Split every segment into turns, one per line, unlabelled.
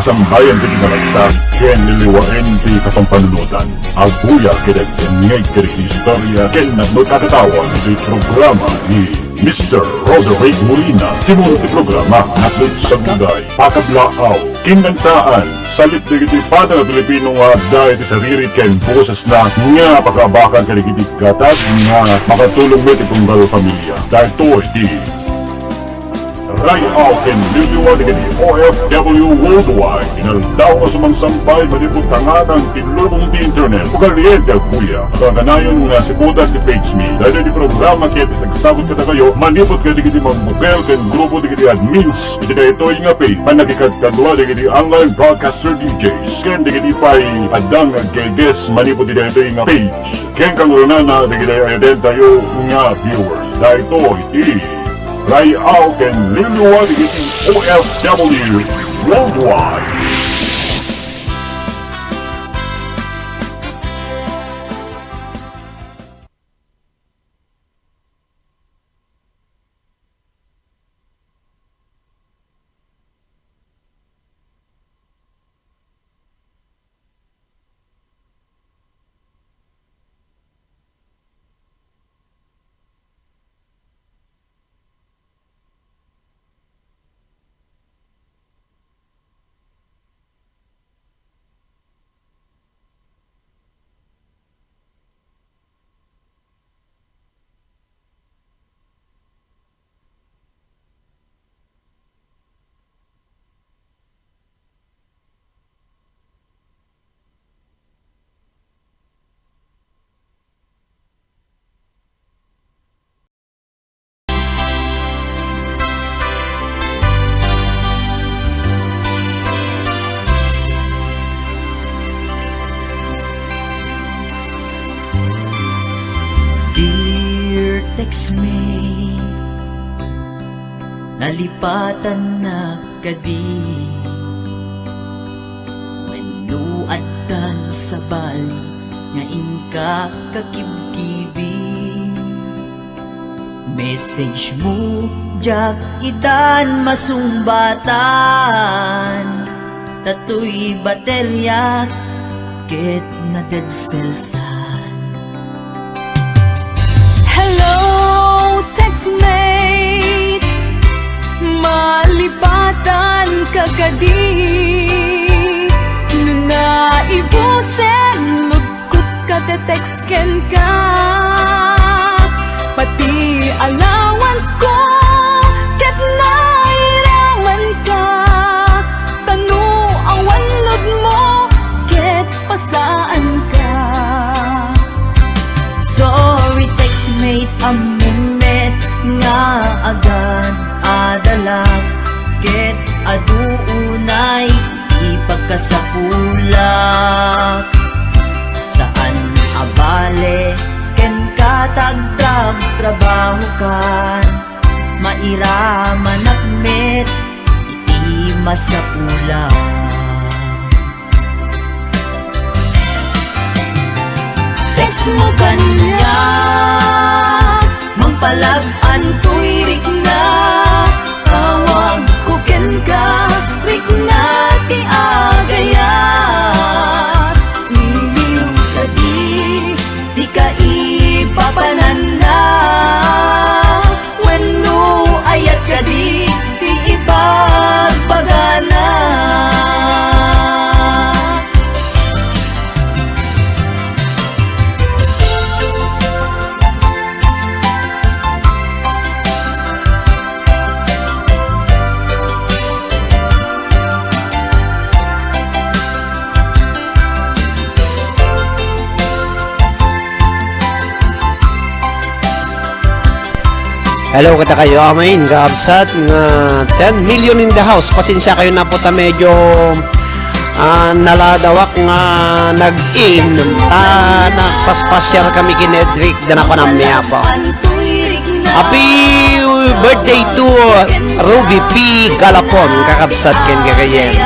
sambayan di kinalagta, ken niliwain di kapampanunutan. Abuya kita ngay kiri istorya, ken nagmagkakatawan di programa ni Mr. Roderick Molina. Timuro di programa, nasit sa gugay, pakablaaw, kinantaan, salit di kiti pata na Pilipino nga dahil di sariri ken boses na nga pakabakan kani kiti gatag nga makatulong mo itong galo pamilya. Dahil to di Ray out and liliwa di kiti OFW worldwide. Inaldaw sa mga sampay malipot tangatang tinulong di internet. Pagkaliente ang kuya. Nakaganayon nga si Buda di Page Me. Dahil di programa kaya nagsabot ka na kayo, manipot ka di kiti magbukel ken grupo di kiti admins. Iti kayo ito yung apay, panakikat kadwa di kiti online broadcaster DJs. Ken di kiti pa'y adang kay guest manipot di kayo ito yung page. Ken kang runana di kiti ayodin tayo nga viewers. Dahil ito iti Ray out and liliwa di kiti OFW worldwide.
Textmate, nalipatan na kadi, manuatan sa bali nga ingka kakibkibi. Message mo jak itan masumbatan, tatoy batelya ket na dead cells.
Textmate, malipatan kagadi, nuna ibusen lugkot ka te-textken ka, pati allowance ko ket nairaman ka, tanu awan lod mo ket pasaan ka.
Sorry textmate, nga agad adalag ket aduunay ipagkasapulak, saan abale ken katagdrag trabaho kan, mairaman akmet iti masapulak. Text mo kanya mangpalag-an to'y rik na, tawag ko ken ka, rik na ti agayat. Iliw ka di ka ipapananda, wenno ayat ka di ipagpagana.
Hello kada kayo amain kaabsat nga 10 million in the house. Pasensya kayo na po ta medyo naladawak nga nag-in nakpaspasyal kami kinedrick dan ako namniya po. Happy birthday to Ruby P. Galapon kakabsat ken kagayen.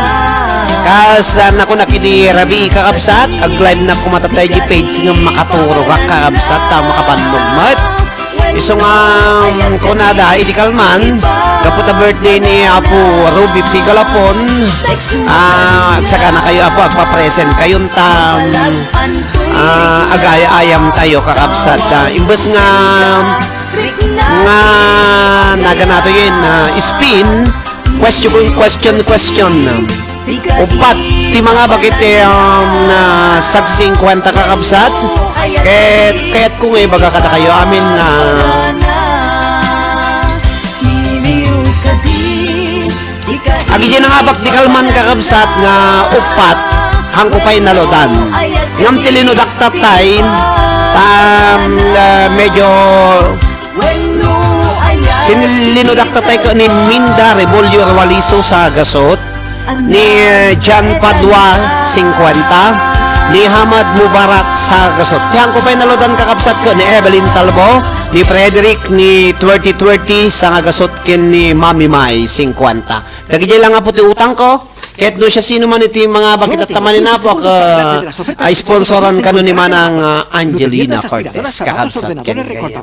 Kasan ako nakili Rabi kakabsat ag live na kumatatay di page nga makaturo kakabsat ta makapanugmat. Isong kunada, idi kalman, kapot a birthday ni Apo Ruby P. Galapon, saka na kayo Apo, agpa-present kayong agaya-ayam tayo kakapsat. Imbes nga naga nato yun, spin, question. Upat, ti mga bakit sa 50 kakapsat, kaya't kung baga kata kayo, amin nga, agi dyan nga bakti kalman kakapsat nga upat, hang upay nalodan. Ngam tilinudaktat time, medyo tilinudaktat tayo ni Minda Rebolyo Waliso sa gasot, ni John Padua 50, ni Hamad Mubarak sa gasot. Tiyang ko pa'y nalodan kakapsat ko ni Evelyn Talbo, ni Frederick ni 2020 sa gasot kin ni Mami Mai 50. Kagijay lang nga po ti utang ko. Kahit no siya sino man iti mga bakit at tamanin na po ay sponsoran ka ni manang Angelina Cortez kakabsat ken kaya.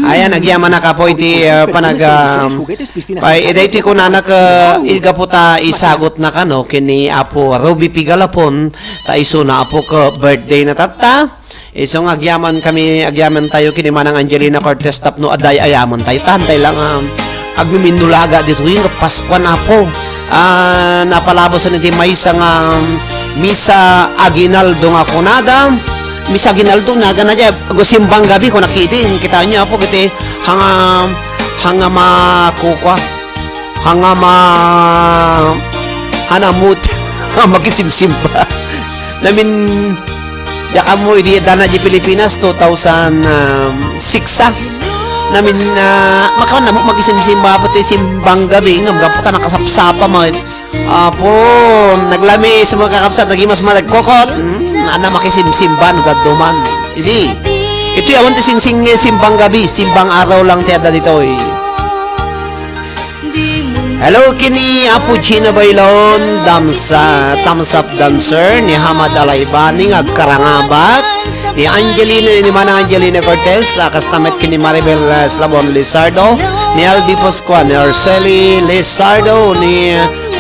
Ayan nagyaman na ka po iti panag ay iti ko nanak igaputa isagot na kano kini Apo Ruby P. Galapon ta iso na Apo ko birthday na tata. Isong agyaman tayo kini manang Angelina Cortez tapno aday ayaman tayo tantay lang agmiminulaga dito yung Pasko na po. Napalabos na iti may isang Misa Aguinaldo nga kunada. Misa Aguinaldo naga na dyan simbang gabi ko nakiti kita niya po kiti hanga makukwa hanamut magisimsimba namin yaka mo idi dana di Pilipinas 2006 namin makawan na magisimsimba pati simbang gabi ngam gaputa nakasapsapa mo apo naglami sa mga kakapsat nagimas malagkokot na makisimsimba no daduman idi ito yawan ti singsing simbang gabi simbang araw lang tiyada dito Hello kini Apo Gina Bailon thumbs up dancer ni Hamad Alaybani agkarangabak ni Angelina ni Mana Angelina Cortez kastamet kini Maribel Slabon Lizardo ni Albi Pascual ni Arceli Lizardo ni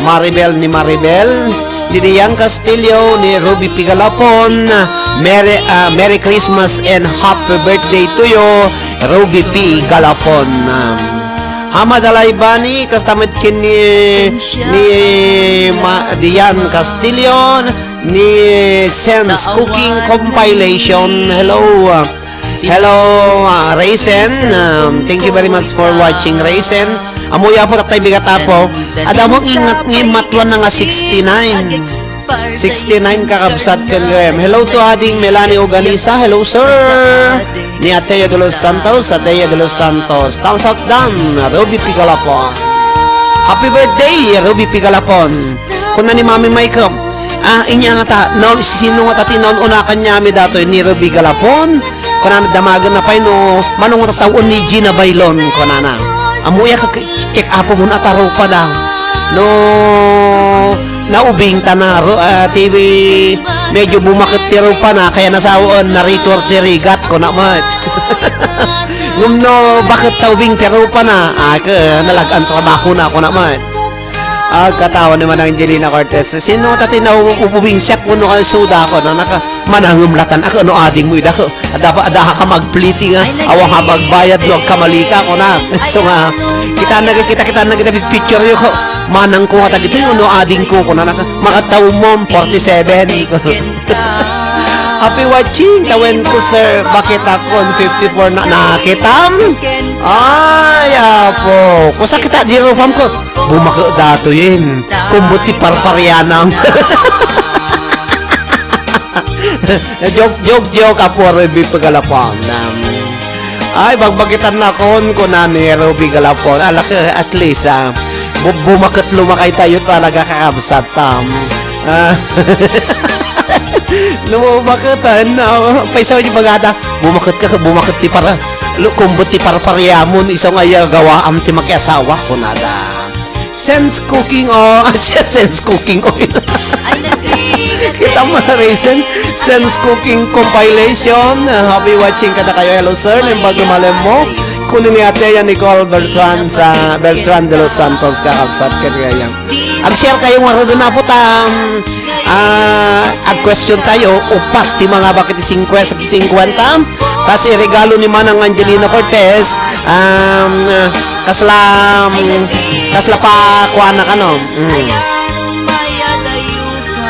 Maribel ni Dian Castillo ni Ruby P. Galapon Merry Christmas and happy birthday to you Ruby P. Galapon Hamad Alaybani kastamet kini Dian Castillo ni Sense Cooking Compilation. Hello Raisin, thank you very much for watching Raisin. Amuya po tatay bigata po adamong ingat matwan na nga 69 kakabsat kan hello to ading Melanie Oganisa. Hello sir ni Ateya de los Santos thumbs up down Ruby P. Galapon. Happy birthday Ruby P. Galapon. Kuna ni Mami Mike inya nga ta naon sino nga tati naon una kanya mi dato ni Ruby Galapon kuna damagan na pay no manong tatawon ni Gina Bailon kuna na amuya ka check up mo na taro pa daw no naubing tanaro TV medyo bumakit tiro pa na kaya nasawon narito tirigat ko na mat ngum no bakit taubing tiro pa na nalagan trabaho na ako na mat katawa naman ang Angelina Cortez sino tati na ububing siya kuno ka suda ko na naka manangumlatan ako no ading mo ida ko adaha ka magpliti nga awang ha magbayad no kamalika ko na so nga kita nagita picture yo ko manang ko nga tagito no ading ko na naka makataw mo 47 happy watching tawen ko sir bakit ako 54 na nakitam po kusa kita di rupam ko bumaka dato yun kumbuti parparyanang joke apo Ruby P. Galapon ay bagbagitan na kon na ni Ruby Galapon alak at least bumakat lumakay tayo talaga kakabsat lumakatan paisaw ni bagada bumakat ti para kumbot ti parparyamon isang ay gawa am ti makiasawa ko nada Sense Cooking Sense Cooking Oil Kita mo na reason. Sense Cooking Compilation. Happy watching kada kayo. Hello sir. Nembag lumalim mo. Kunin ni ate yan Nicole Bertrand sa Bertrand de los Santos kakabsat kaya yan. Ag-share kayo nga doon na po ag-question tayo upat ti mga bakit 50 kasi regalo ni Manang Angelina Cortez kasla pa kuha na kano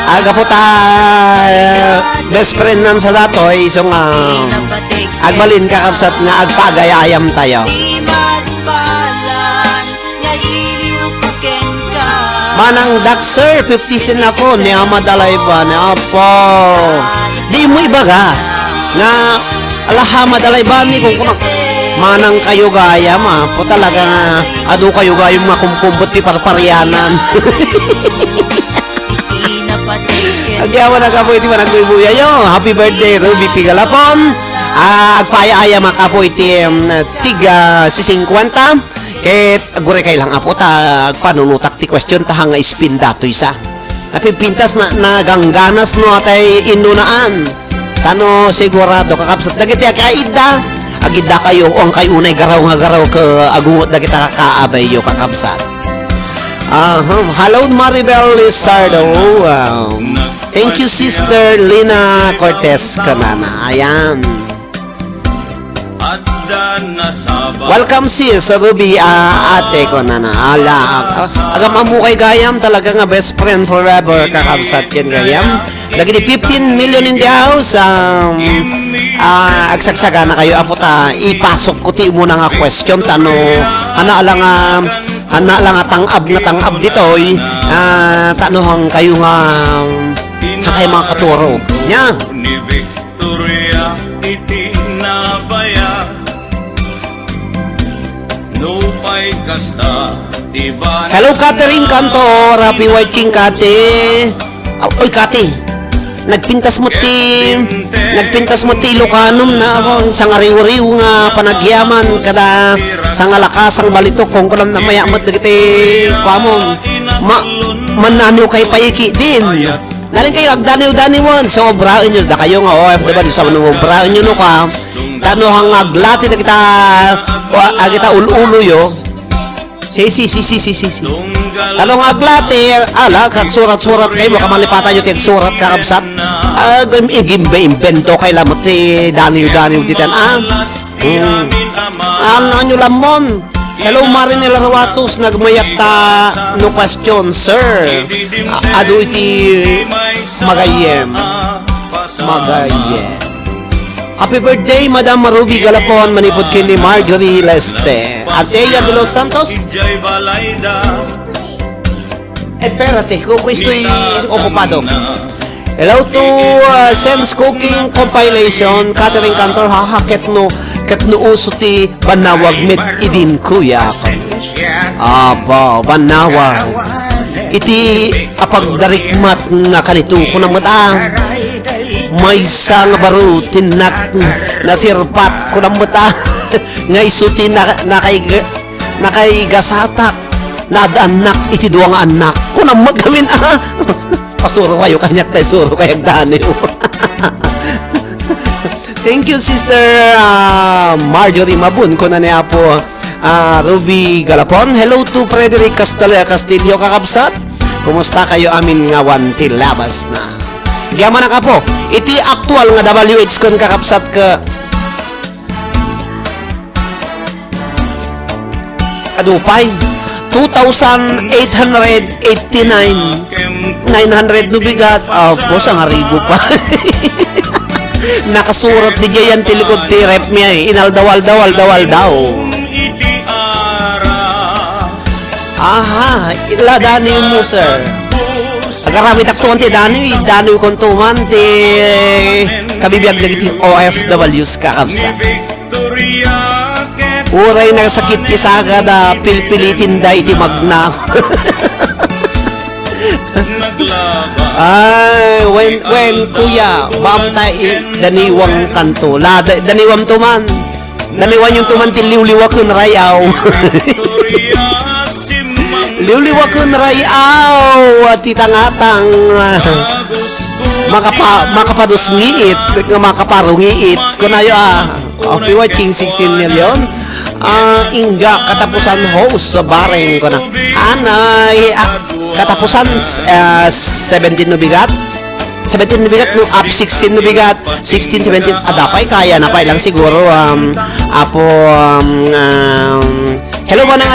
aga po best friend nan sa datoy so nga agbalin kakabsat nga agpagayayam tayo. Manang Daxer, 50 sen ako, ni Ahmad Alayba, ni Apo. Di mo ibaga, nga, Ahmad Alayba ni kung manang kayo gaya, po talaga, ado kayo gaya yung mga kumkumbot ni parparianan. Agyawa na ka po iti managbubuya yo. Happy birthday, Ruby Pigalapon. Agpaya-aya makapo iti tiga si 50. Ket agure kay lang apo ta panunutak ti question ta nga spin dato isa. Napipintas na gangganas no atay inunaan. Tano sigurado kakabsat dagiti kaida. Agida kayo ang kay unay garaw nga garaw ke agungot dagiti kaabay yo kakabsat. Hello Maribel Lizardo. Thank you Sister Lina Cortez kanana. Ayan. Welcome sis Ruby ate ko na agam amukay gayam talaga nga best friend forever kakabsat ken gayam dagiti 15 million in the house agsagsaga na kayo apo ta ipasok ko ti mo na nga question tano ana lang tangab ditoy tanuhang kayo nga hakay mga katuro nya hello Catherine Cantor, happy watching Kate. Oy Kate, nagpintas mo ti Ilocanum na isang ariw-ariw nga panagyaman kada sa nga lakas ang balitok kung kulang na mayamot dagiti pamon manano kay payiki din. Daling kayo agdaniw-daniwan so obraon nyo da kayo nga OFW sa manong obraon nyo no ka tano hang aglati na kita ululo yo si tano hang aglati ala kag surat-surat kayo baka malipatan nyo tiyag surat kakabsat imbento kay lamot daniw-daniw ditan nyo lamon. Hello Marinel Rawatos nagmayak ta no question sir adu iti magayem happy birthday Madam Ruby Galapon manipod kini Marjorie Leste Ateya de los Santos espérate kung estoy ocupado. Hello to Sense Cooking Compilation Catherine Cantor ket no uso ti banawag met idin kuya aba banawag iti apagdarikmat nga kanito kunang mata may sang baro tinak nasirpat kunang mata nga isuti nakaigasatak nadanak iti duwang anak kunang magamin pasuro kayo kanyak tayo suro kayag daniw. Thank you Sister Marjorie Mabun ko na niya po Ruby Galapon. Hello to Frederick Castillo kakabsat. Kumusta kayo amin nga wanti labas na. Giyaman na ka po. Iti actual nga WH kon kakabsat ka adupay 2,889 900 nubigat po sa ngaribo pa. Nakasurat di yan tilikod ti rep niya inaldawal daw. Aha, iladani mo sir. Agarami taktuan ti dani kontuman ti kabibiyag dagiti OFWs kakabsa. Uray nagsakit ti saga da pilpilitin da iti magna. Ay, when kuya, bamta daniwang kanto. Daniwang tuman. Daniwan yung tuman ti liwliwakon rayaw. Liwliwakon rayaw at titangatang makapadusngiit, nga makaparungiit. Kunayo Happy watching 16 million. Ingga katapusan host sa bareng ko na. Katapusan 17 no bigat. 17 no bigat no up 16 no bigat. 16 17 adapay kaya na pa lang siguro hello man ang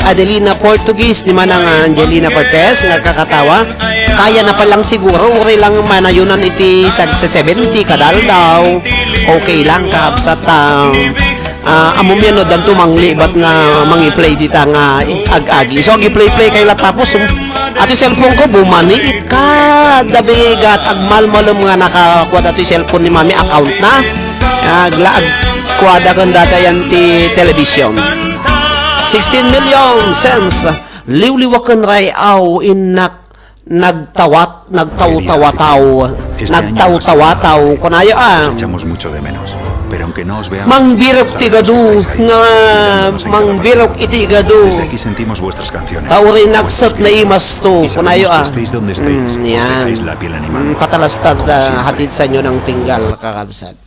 Adelina Portuguese ni man ang Angelina Cortez nga kakatawa. Kaya na pa lang siguro uri lang manayunan iti sa 70 kadal daw. Okay lang kakabsat amom yan no danto manglibat nga mangi-play dita nga ag-agi. So gi-play kay la tapos ato cellphone ko bumaniit ka dabigat agmalmalom nga nakakuha ato cellphone ni mami account na aglaag kuwada kan data yan ti television 16 million cents liwliwakan ray aw inak nagtaw-tawa-taw kunayo
Echamos mucho de menos. Pero aunque no os veamos,
mangbirok ti gadu nga mangbirok iti gadu
desde aquí sentimos vuestras canciones.
tawri nagsat na imas to
Y
kunayo
sabemos que estéis donde estéis, os
yan
dejáis la piel animando.
patalastad
Como siempre.
hatid sa inyo ng tinggal kakabsat.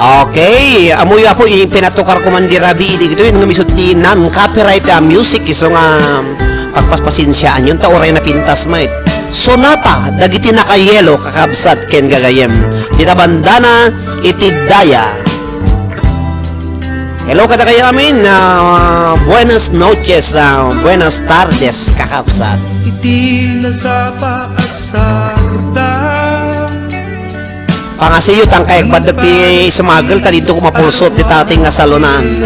Okay, amoy po yung pinatukar ko man dirabi dito yung ngamisot ti non-copyright music iso nga pagpaspasinsyaan yun tauray na pintas mait. Sonata dagiti nakayelo kakabsat ken gagayem. Dita bandana iti daya. Hello kada kayo amin. Buenas noches, buenas tardes kakabsat.
Itila sa paasarda.
Pangasiyot ang kayag badag ti sumagal ta dito ko mapulsot ti tating nga salonan.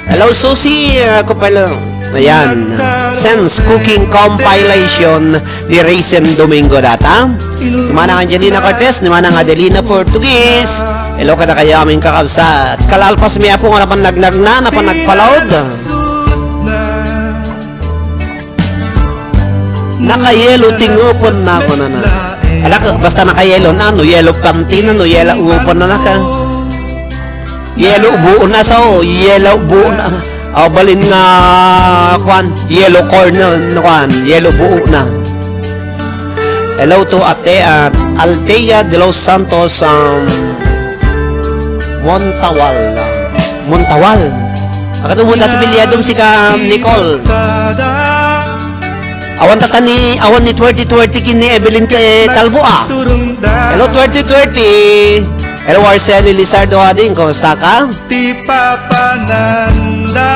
Hello Susie, ako pala. Ayan, Sense Cooking Compilation ni Raisin Domingo data. Ni Manang Angelina Cortez, ni Manang Adelina Portuguese. Hello kada kayo aming kakabsat. Kalalpas miya po nga napan nagpalaod. Nakayelo tingupon na ako na na. Alak, basta nakayelo na, no yellow panty na, no yellow upon na naka. Yellow buo na so, yellow buo na. Balin nga kwan, yellow corn na kwan, yellow buo na. Hello to Ate Altea de los Santos Montawal. Akato mo dati bilyadom si ka Nicole. Awan ni 2020 kini Evelyn Talbo Hello 2020. Hello Arceli Lizardo Ading, kumusta ka?
Ti papananda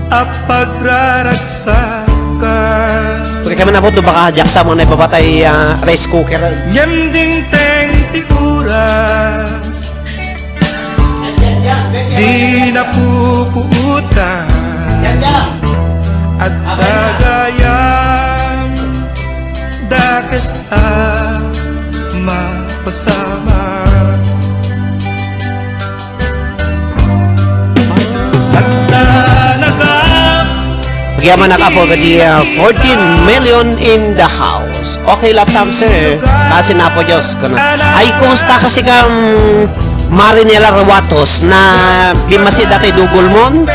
apagraragsakan.
Pwede kami na po ito baka jaksa mo na ipapatay rice cooker.
Nyanding teng ti uras di napupuutan at dagayang dakas mapasama at nanagap.
Pagyaman nakapo kadi 14 million in the house. Okay latam sir. Kasi na po Diyos ko na. Ay kumusta kasi kang Marinela Rawatos na bimasi dati dugulmon?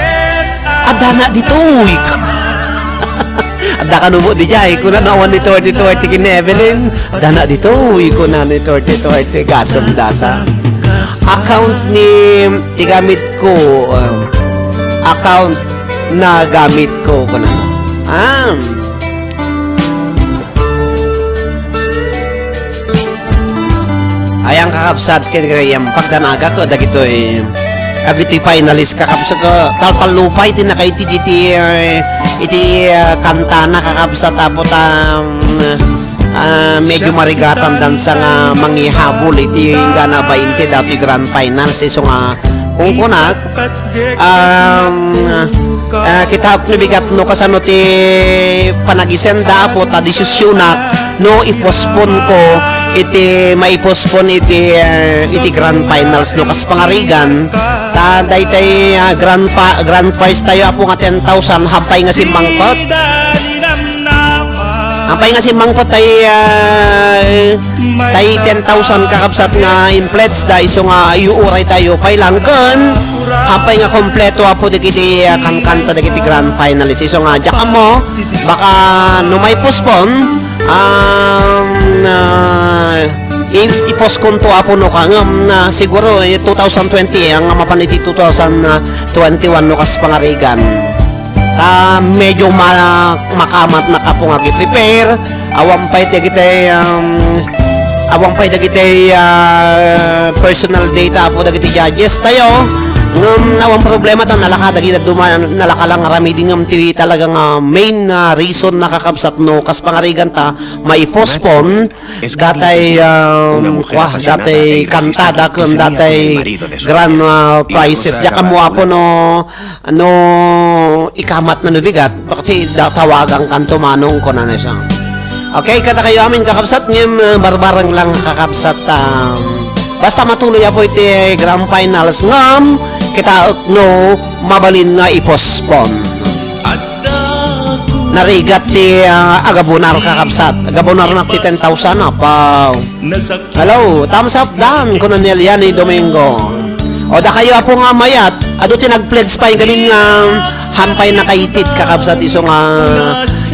Adana dito. Ada ka numo di jay kuna nawan ni 2020 kini Evelyn. Adana dito. Kuna ni 2020 gasam data. Account ni tigamit ko. Account na gamit ko kuna. Ayang kakabsat kaya pagdanaga ko dagito agiti finalist kakabsat ko talpalupay iti nakaiti iti kanta na kakabsat tapos medyo marigatan dan sa nga manghihabol iti nga na 20 dati grand finals iso nga kung kunak kita bigat no kasano ti panagisenda po ta disusyonak no ipospon ko iti maipospon iti grand finals no kas pangarigan ta daytay grand prize tayo apo nga 10,000 hampay nga simbangkot Ampay nga si Mangpot tay 10,000 kakabsat nga in pledge da iso nga iuuray tayo pay lang ken ampay nga kompleto apo dikiti kankanta dikiti grand finalist iso nga diak mo baka no may postpone i-postpone to apo no kang siguro 2020 ang mapaniti 2021 no kas pangarigan medyo makamat na kapo nga prepare awang pay dagiti personal data po dagiti judges tayo awang problema ta nalaka dagiti nalaka lang rami din ti talagang main reason nakakabsat no kas pangarigan ta mai-postpone datay datay kantada kun datay grand prizes ya kamo apo no ikamat na nubigat kasi tawagang kanto manong ko na siya. Okay, kada kayo amin kakabsat ngem barbarang lang kakabsat basta matuloy po iti grand finals ngam kita no mabalin nga i-postpone. Narigat ti agabonar kakabsat. Agabonar na ti 10,000 pa. Hello, thumbs up dan kuno ni Eliani Domingo. O da kayo apo nga mayat, ado ti nag-pledge pa yung gamin nga hampay na kaitit kakabsat iso nga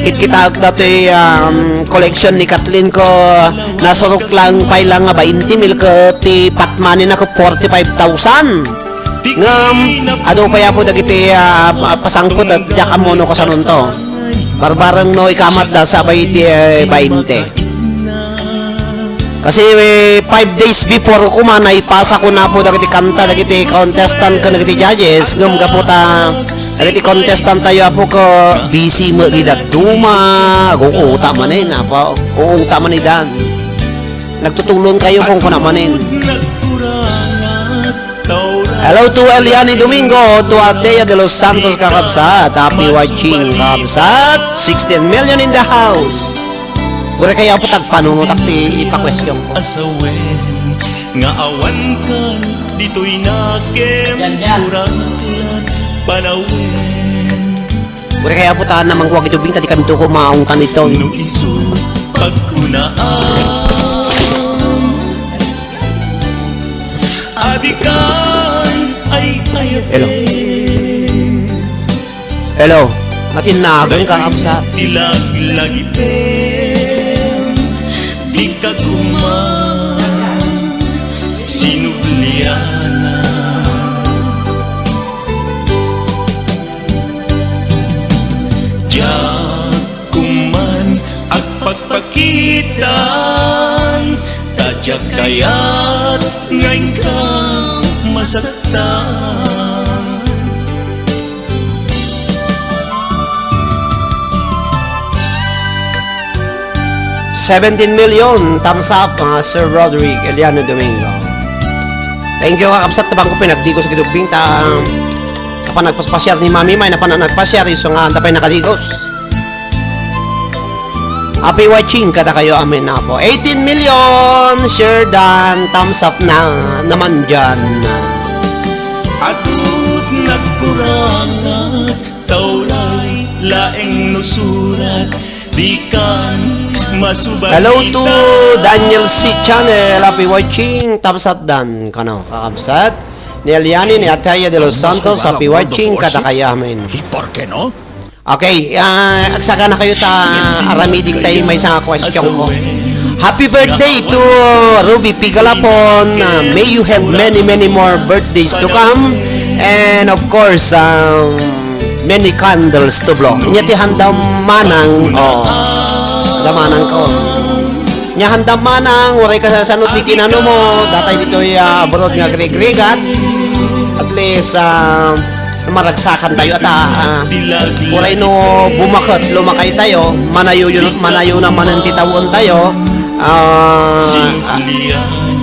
kita dati collection ni Kathleen ko nasurok lang pay lang nga 20 mil ka ti patmani na ko 45,000 ngam ado pa yapo dagiti pasangpot at yakamono ko sa nunto barbarang no ikamat da sabay ti 20 kasi 5 days before ko man ipasa ko na po dagiti kanta dagiti contestant ka dagiti judges ngam gaputa dagiti contestant tayo po ko busy mo gidat duma uta manin apa uta manidan nagtutulong kayo kung kunamanin. Hello to Eliani Domingo, to Adea de los Santos kakabsat, happy watching kakabsat, 16 million in the house. Kura kaya po tagpanunot at ipa-question ko.
Asawen nga awan kan dito'y nakem kurang panawin
Kura kaya po tahan namang huwag itubing tadi kami ko maong kanito.
no iso pagkunaan adikan ay ayat
Hello. Hello, matinagang kakabsat.
dilag-lagi di ka sinubliana diyan kuman at pagpakitan tadyak kayat ngayon ka masaktan
17 million, thumbs up, Sir Roderick Eliano Domingo. Thank you kakabsat tabang ko pinagdigos gidubing ta kapan nagpaspasyar ni Mami May napan nagpasyar iso nga antapay nakadigos. Happy watching kada kayo amin na po. 18 million, Sir Dan, thumbs up na naman dyan.
Atut nagkurangan tawlay laeng nusurat di kan masubalitan.
Hello to Daniel C. Channel, happy watching, thumbs up Dan kano kakabsat ni Eliani ni Ataya de los Santos, happy watching kada kayo amin.
¿Y por qué no?
Okay, agsaka na kayo ta aramiding tayo may isang question ko. Happy birthday to Ruby Pigalapon. May you have many more birthdays to come. And of course, many candles to blow. Nya ti handam manang, damanang ko. Nya handam manang, waray ka sa sanot ni kinano mo. Datay dito abroad nga greg-regat. At least, maragsakan tayo at uray no bumakot lumakay tayo manayo na manantitawon tayo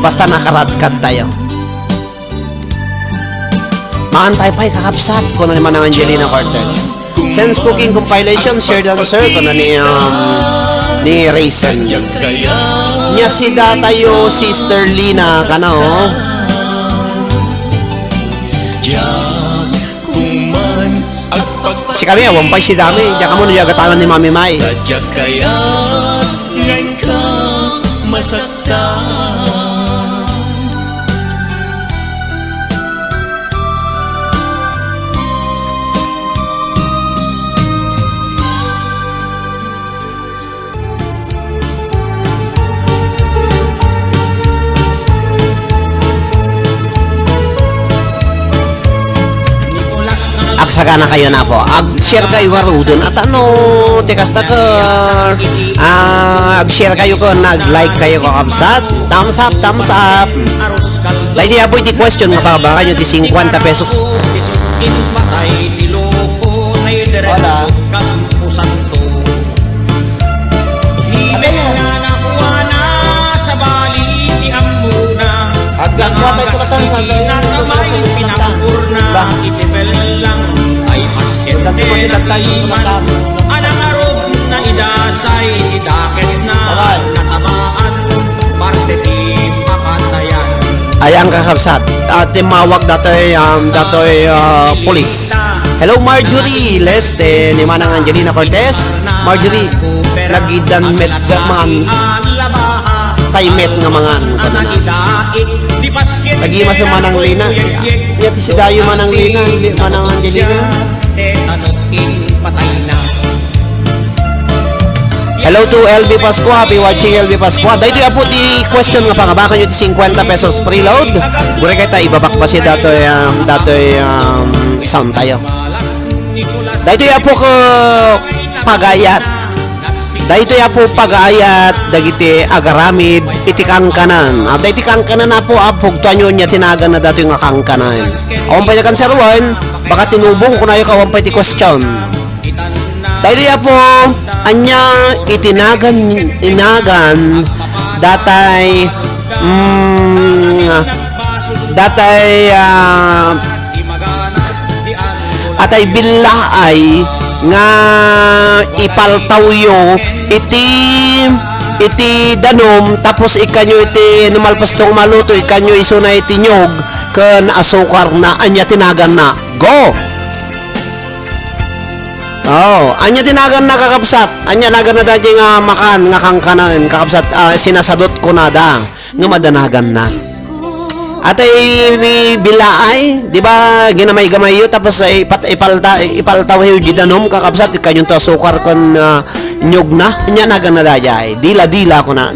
basta nakaradkad tayo maantay pa'y kakabsat ko na naman ang Angelina Cortez Sense Cooking Compilation shared and sir ko na ni Raisin niya si datayo Sister Lina kano si kami, wampay si dami. Diyan ka mo niyagatangan ni Mami Mai.
Tadyak kaya't ngayon ka masaktan.
Agsaka na kayo na po. Ag-share kayo karudon. At ano, tikasta ka. Ag-share kayo ko. Nag-like kayo ko kapsat. Thumbs up, thumbs up. Dahil niya po iti question nga pa ba kanyo ti 50 pesos. Wala. Agad-agad ko na tayo sa dati mo si Dantay sumunatan.
Anang arog na idasay, idakes na natamaan, parte di mapatayan.
Ayang kakabsat. Timawag datoy police. Hello Marjorie Leste ni Manang Angelina Cortez. Marjorie nagidan met mga taymet nga mga kananan. Lagi mas Manang Lina. Nya ti si Dayo Manang Lina, Manang Angelina. Hello to LB Pascua, happy watching LB Pascua. Dahito ya po di question nga pangabakan nyo ti 50 pesos preload. Gure kayo tayo ibabak pa siya datoy sound tayo. Dahito ya po ko pagayat. Dahito ya po pagayat dagiti agaramid iti kangkanan. Dahiti kangkanan na po apog tanyo niya tinagan na dato yung kangkanan. Awan pa kan sarwan, baka tinubong ko na yung kawan pa iti question. Dahil ya po, anya itinagan datay atay bilaay nga ipaltawyo iti danom tapos ikanyo iti numalpastong maluto ikanyo isuna iti nyog ken asukar na anya tinagan na go. Oh, anya tinagan na kakabsat. Anya nagan na dati nga makan nga kangkanan kakabsat sinasadot ko na da nga madanagan na. Atay bilaay, di ba ginamay-gamay yo tapos ipaltaw yo gidanom kakabsat kanyon to sukar kon nyog na. Anya nagan na dati. Dila-dila ko na.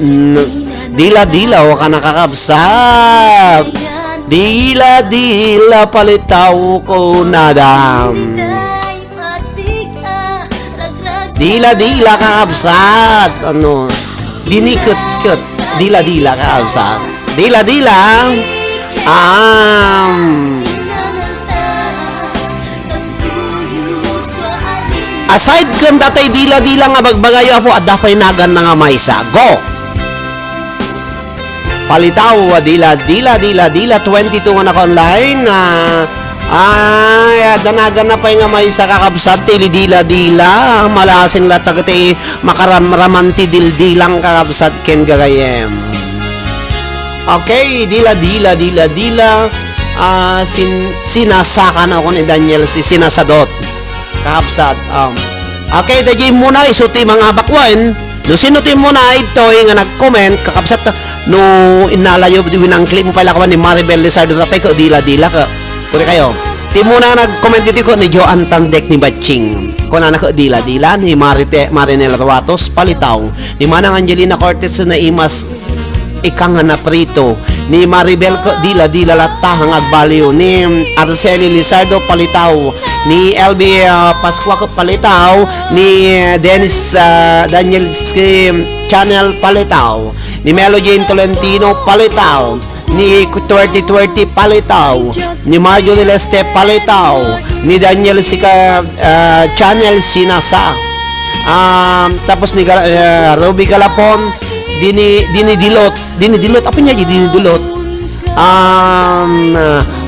Dila-dila o ka na kakabsat. Dila-dila palitaw ko na dam. Dila-dila kakabsat. Ano? Dinikot-kot. Dila-dila kakabsat. Dila-dila. Aside kung datay dila-dila nga bagbagayo po at dapay nagan na nga maysa. Go! Palitaw. Dila-dila. 22 nga naka-online. Danagan na pa nga may sa kakabsat tili dila-dila malasing latag ti makaramraman ti dildilang kakabsat ken gagayem. Okay, dila-dila sinasaka na ako ni Daniel si sinasadot kakabsat. Okay, dagi muna isuti mga bakwan. No sinuti muna ito nga nag-comment kakabsat no inalayo winang clip mo pala kawan ni Maribel Lizardo tatay ko dila-dila ka. Kuri kayo. Ti muna nag-comment dito ko ni Joan Tandek ni Batching. Kuna na ko dila-dila ni Marinel Ruatos palitaw. Ni Manang Angelina Cortez na imas ikang na prito. Ni Maribel ko dila-dila latahang agbaliw. Ni Arceli Lizardo palitaw. Ni LB Pascua ko palitaw. Ni Dennis Daniel Channel palitaw. Ni Melo Jane Tolentino palitaw. Ni 2020 palitaw, ni Marjorie Leste palitaw, ni Daniel Sika Channel Sinasa. Tapos ni Ruby Galapon dinidilot apa niya dinidilot.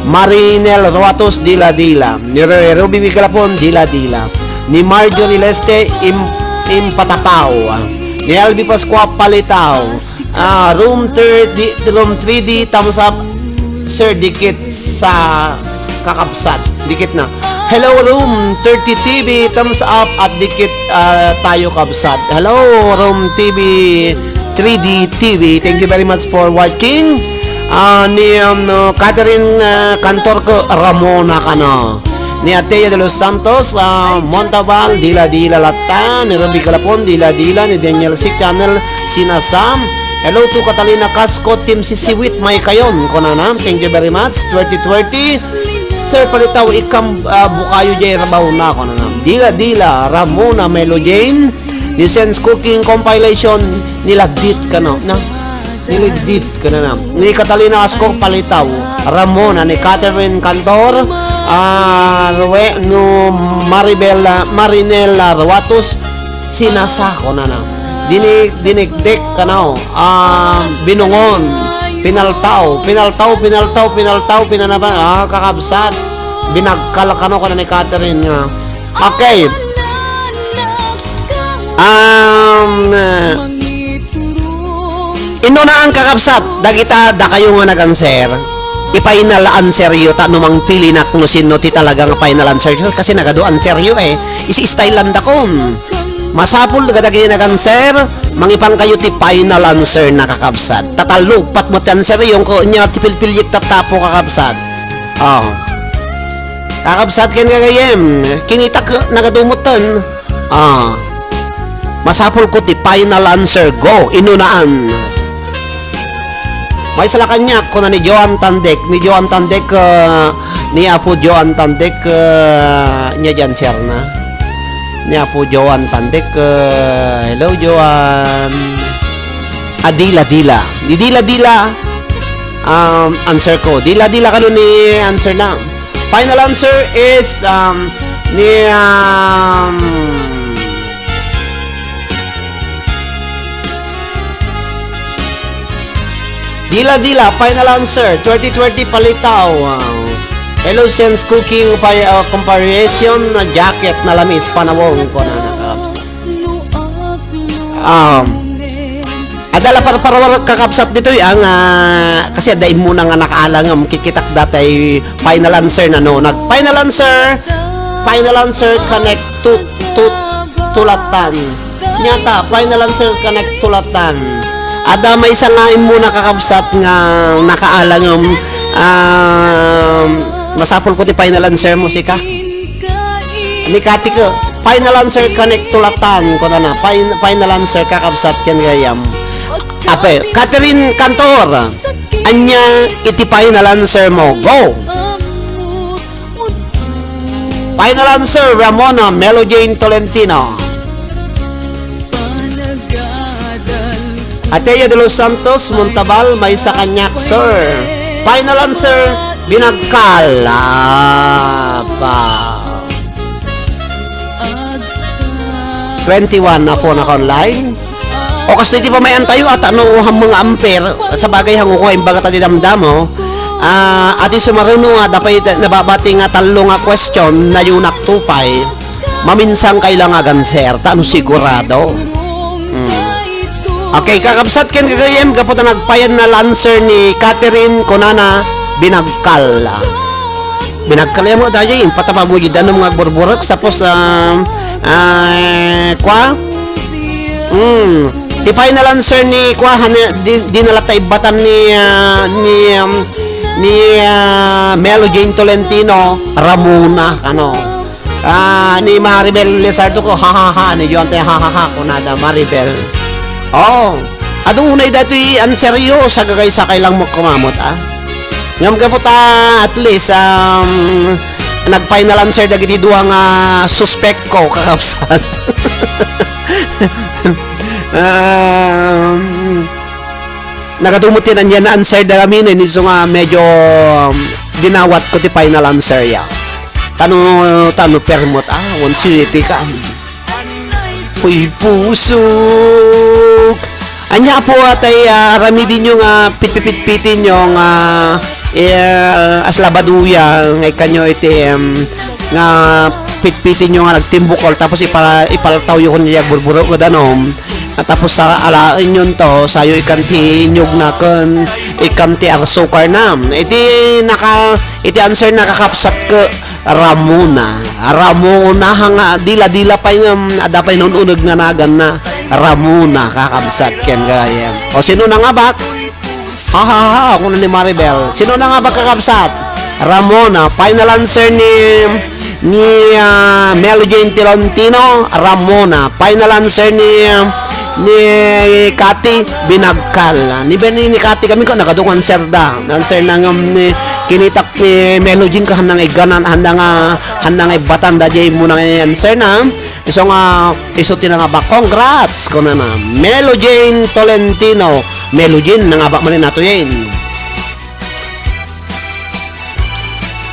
Marinel Ruatos dila-dila, ni Ruby Galapon dila-dila, ni Marjorie Leste impatapaw, ni LB Pascua palitaw. Room 3D thumbs up Sir Dikit sa kakabsat. Dikit na. Hello Room 30 TV, thumbs up at dikit tayo kabsat. Hello Room TV 3D TV, thank you very much for watching. Ni Catherine Cantor ko Ramona kano. Ni Atea de los Santos, Montalban, Dila Dila Lata, ni Ruby Calapon, Dila Dila, ni Daniel Sick Channel, Sinasam. Hello to Catalina Casco, Team Sisiwit, may kayon, konana, thank you very much. 2020, Sir Palitaw, ikam bukayo jay rabaw na, konana. Dila Dila, Ramona, Melo Jane, ni Sense Cooking Compilation, nilagdit ka no, na? Nilagdit ka na. Ni Catalina Casco, Palitaw, Ramona, ni Catherine Cantor, no Maribel Marinel Ruatos sinasako na dinigdik kanaw binungon pinaltaw pinanaban kakabsat binagkal kano kana ni Catherine nga okay ino na ang kakabsat dagita da kayo nga naganser i-final answer yo ta numang pili na kung sino ti talaga nga final answer kasi nagado answer yo isi-style lang dakon masapul gadagi nag-answer mangipang kayo ti final answer na kakabsat tatalo pat mo ti answer yung ko nya ti pilpilyik tatapo kakabsat kakabsat ken gagayem kinita nagadumutan masapul ko ti final answer go inunaan. May sala kanya ko na ni Joan Tandek ni Apo Joan Tandek niya dyan sir na ni Apo Joan Tandek hello Joan Dila di Dila answer ko Dila kano ni answer na final answer is ni Dila, final answer. 2020 Palitaw. Hello Sense Cooking Comparison na jacket na lamis panawong ko na nakakabsat. Adala para kakabsat dito ang kasi daim mo na nga nakaalang kikitak datay final answer na no. Final answer connect to tulatan. Nyata final answer connect tulatan. Ada may isa nga mo nakakabsat nga nakaalang masapol ko ti final answer mo sika ni Kati ko final answer connect tulatan ko na final answer kakabsat ken gayam ape Catherine Cantor anya iti final answer mo go final answer Ramona Melo Jane Tolentino Atea de los Santos, Montalban, may sa kanyak, sir. Final answer, binagkal. 21 na phone ako online. O kasi di pa may antayo at ano mga ampere. Sa bagay hango ko, imbaga ta dinamdam mo. Ati sumaruno nga, dapat nababati nga talo nga question na yunak tupay. Maminsang kailangan sir, tano sigurado. Okay, kakabsat ken kagayem kapot na nagpayan na answer ni Catherine Konana binagkal. Binagkal mo dayo yung patapabuji danom nga burburak tapos di final answer ni di nalatay batan ni Melo Jane Tolentino Ramona ni Maribel Lizardo ko ha ni Jonte ha kunada Maribel. Adong unay dato'y anseryo sa gagay sa kailang mo kumamot ngam ka po at least nag-final answer dagiti duwang suspect ko kakabsat nagadumutin ang yan na answer dalamin niso nga medyo dinawat ko ti final answer ya tano permot onsiliti ka Uy, pusok. Anya po atay ramidin nyo nga pitpitin nyo nga aslabaduya ngay kanyo iti nga pitpitin nyo nga nagtimbukol tapos ipaltaw yung niya burburo ko danom tapos sa alain yun to sayo ikanti nyug na kun ikamti arsukar nam iti iti answer na kakapsat ko Ramona. Ramona hanga dila-dila pa yung adapay nun unog nga nagan na Ramona kakapsat ken gaya. O sino na nga ba? Ha ako na ni Maribel. Sino na nga ba kakapsat? Ramona. Final answer ni Melo Jane Tolentino, Ramona. Final answer ni Kati Binagkal. Ni Kati kami ko nakadung answer da. Answer nang ni kinitak ni Melo Jane ka handang iganan handang batanda jay mo nang answer na. So nga isuti na nga ba congrats ko na Melo Jane Tolentino. Melo Jane nga ba man nato yan.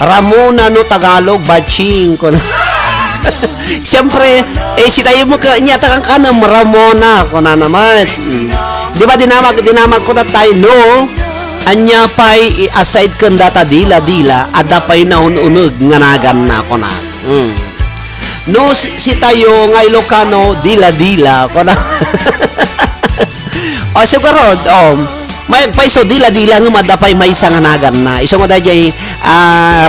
Ramona no Tagalog batching ko na. Siyempre, si tayo mo niya takang kanam Ramona ko na naman. Di ba dinamag ko na tayo no? Anya pa'y aside kan data dila ada pa'y naununog nga nagan na ko na. No si tayo nga Ilocano dila ko na. O siguro may paiso dila nga madapay may sanganagan na iso nga dayay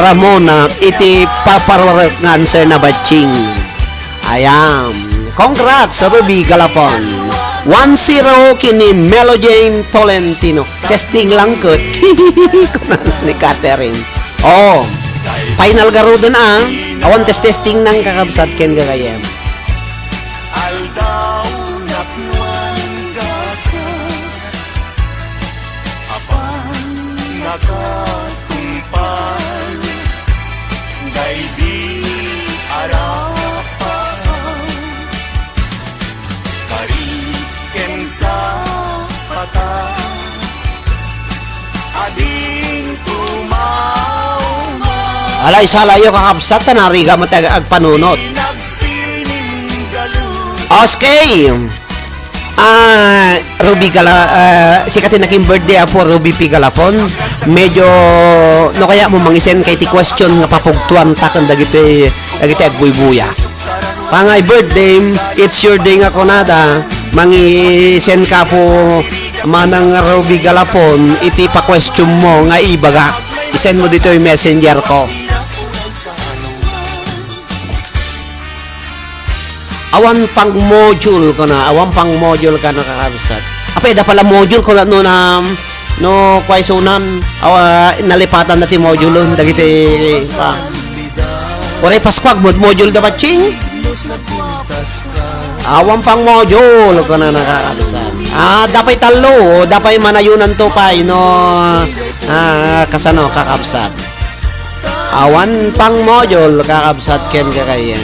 Ramona iti paparwar nga answer na batching. Ayan, congrats sa Ruby Galapon. 1-0 kini Melo Jane Tolentino. Testing lang kot ni Catherine. Final garo dun awan testing nang kakabsat ken gagayem. Alay salayo kakabsat na nariga mo tayo agpanunot. Okay. Ruby sikatin na kim birthday po Ruby P. Galapon. Medyo no kaya mo mangisen kay ti question nga papugtuan takan dagiti agbuy-buya. Pangay birthday, it's your day nga kunada. Mangisen ka po manang Ruby Galapon iti pa question mo nga ibaga. I-send mo dito yung messenger ko. Awan pang module ko na kakabsat. Apay da pala module ko na no kwaisunan nalipatan na ti module dagiti pa. Oray paskwag module da batching. Awan pang module ko na nakakabsat. Dapay talo, dapay manayunan to pa kasano kakabsat. Awan pang module kakabsat ken kakayan.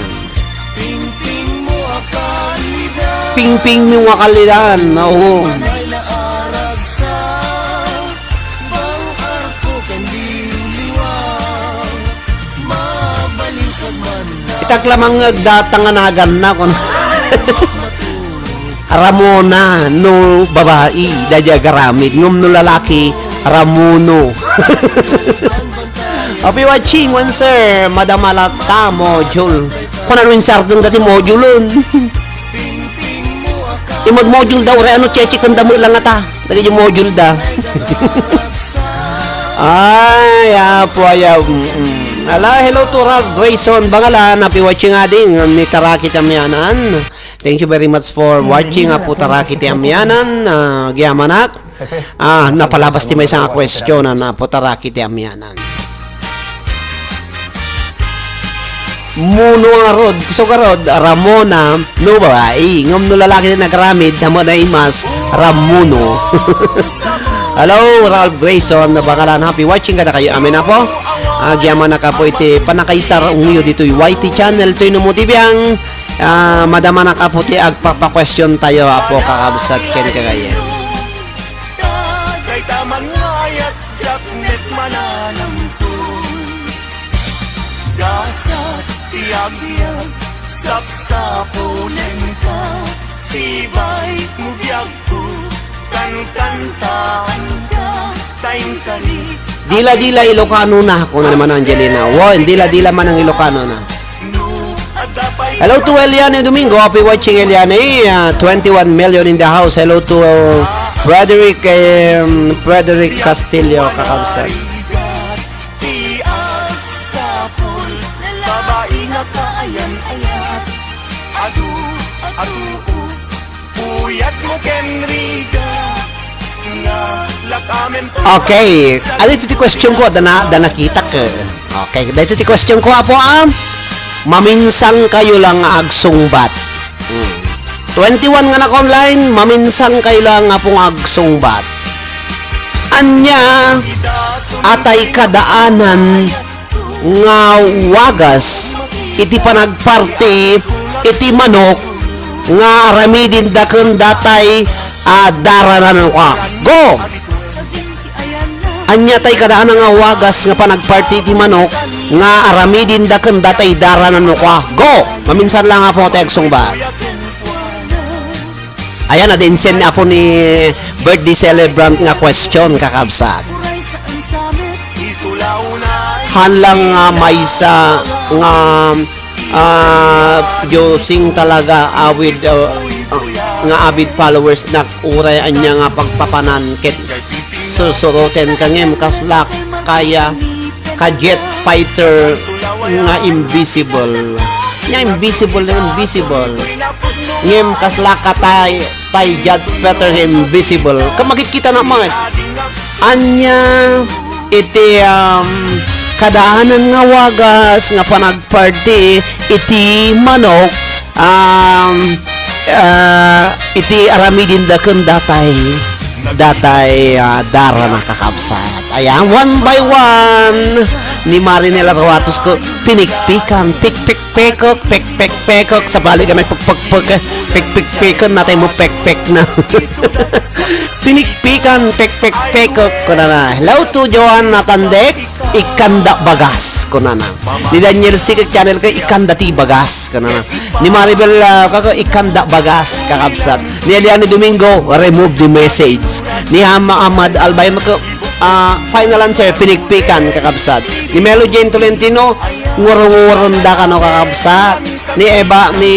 Ping mo wakalidan. Itaklamang agdatanganagan na kon. Ramona no babae dadya garamid ngum no lalaki Ramono. Api watching one sir Madam Alata module. Kung ano yung sardong dati module imod module daw re ano cheche kan damo lang ata dagi yung module da. Ay apo ayaw. Ala hello to Ralph Grayson bangalan api watching ading ni Taraki Tamyanan. Thank you very much for watching apo Taraki Tamyanan. Giyamanak napalabas ti may isang question na apo Taraki Tamyanan. Muno nga rod, so karod, Ramona, no babae, ngam no lalaki na nagramid, namo na imas, Ramuno. Hello, Ralph Grayson, na bangalan, happy watching ka na kayo, amin na po. Gyaman na ka po iti, panakaisar ungiyo dito, YT channel, ito yung mutibiyang, madama na ka po iti, agpapa-question tayo, apo kakabsat, ken kagaya.
Tiyag-yag, sapsapulen ka, sibay mugyag ko, kankantaan ka, taing-kani.
Dila-dila Ilocano na ako na naman Angelina. Wow, dila-dila man ang Ilocano na. Hello to Eliane Domingo. Happy watching Eliane. 21 million in the house. Hello to Frederick Castillo kakabsat.
adu Uyat mo kenriga Nga lakamen
Okay, ano ito ti question ko, da nakita ka. Okay, dito ti question ko po, maminsang kayo lang agsungbat. 21 nga naka-online, maminsang kayo lang nga pong agsungbat. Anya, atay kadaanan nga wagas, iti panagparti, iti manok, nga aramidin dakon datay, daranan ko. Go! Anya tay kadaan nga wagas nga panagparti ti manok nga aramidin daken datay daranan no kwa. Go! Maminsan lang nga po tayo sungba. Ayan na din send na po ni birthday celebrant nga question kakabsat. Hanlang nga may sa nga Josing talaga awid nga avid followers na uray anya nga pagpapanan ket susuroten kangem kaslak kaya ka jet fighter nga invisible ngem kaslak tay jet fighter invisible ka makikita na mga anya iti kadaanan nga wagas nga panagparty iti manok iti aramidin daken datay dara na kakabsat. Ayan, one by one ni Marinela Rawatos ko pinikpikan, pekok sa balik kami pekpikan natin mo pekpek na pinikpikan, pekok ko na. Hello to Joan Natandek, ikanda bagas ko na. Ni Daniel Sikik channel ko ikanda ti bagas ko na. Ni Maribel kako ikanda bagas kakabsat. Ni Eliane Domingo remove the message. Ni Ahmad Albay ko final answer pinikpikan kakabsat. Ni Melo Jane Tolentino ngurong da kano kakabsat. Ni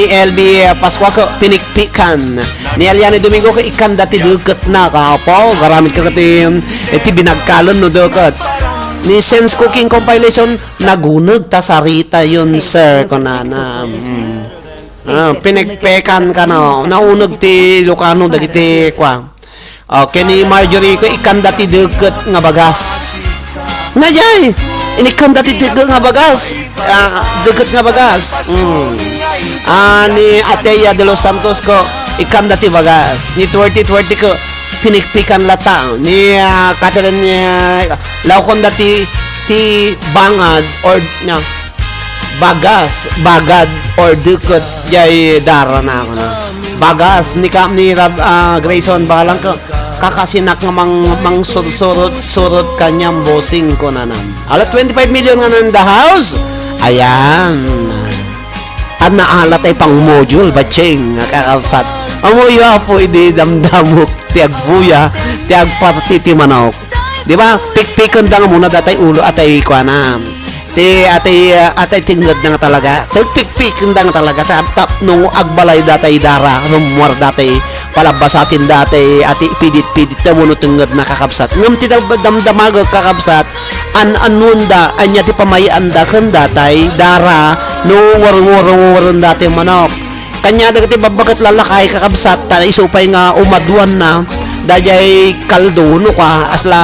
LB Pascua ko pinikpikan. Ni Eliane Domingo ko ikanda ti duket na kapo garamit ka ti binagkalon no duket. Ni Sense Cooking Compilation nagunag ta sarita yun sir kunana. Pinagpekan ka no naunog ti Lucano dagiti kwa. Okay ni Marjorie ko ikanda ti duket nga bagas. Najay inikanda ti duket nga bagas. Duket nga bagas. Ni Ateya de los Santos ko ikanda ti bagas. Ni 2020 ko pinikpikan lata ni Catherine laukon dati ti bangad or bagad or dukot jay dara na ako na bagas ni Grayson bakalang ko kakasinak nga mang surot kanyang bossing ko na alat 25 million nga nan the house ayan at naalat ay pang module batching kakasat amuyo po hindi damdamok tiag buya tiag parti ti manok di ba pikpikan da nga muna datay ulo atay kuana ti atay tingad na nga talaga pikpikan da nga talaga tap nung agbalay datay dara rumor datay palabasatin datay ati pidit na muno tingad na kakabsat ngam ti damdamag kakabsat anunda anya ti pamayan da kan datay dara no warung datay manok kanya dagiti babagat lalakay kakabsat ta isupay nga umaduan na dajay kaldo no ka asla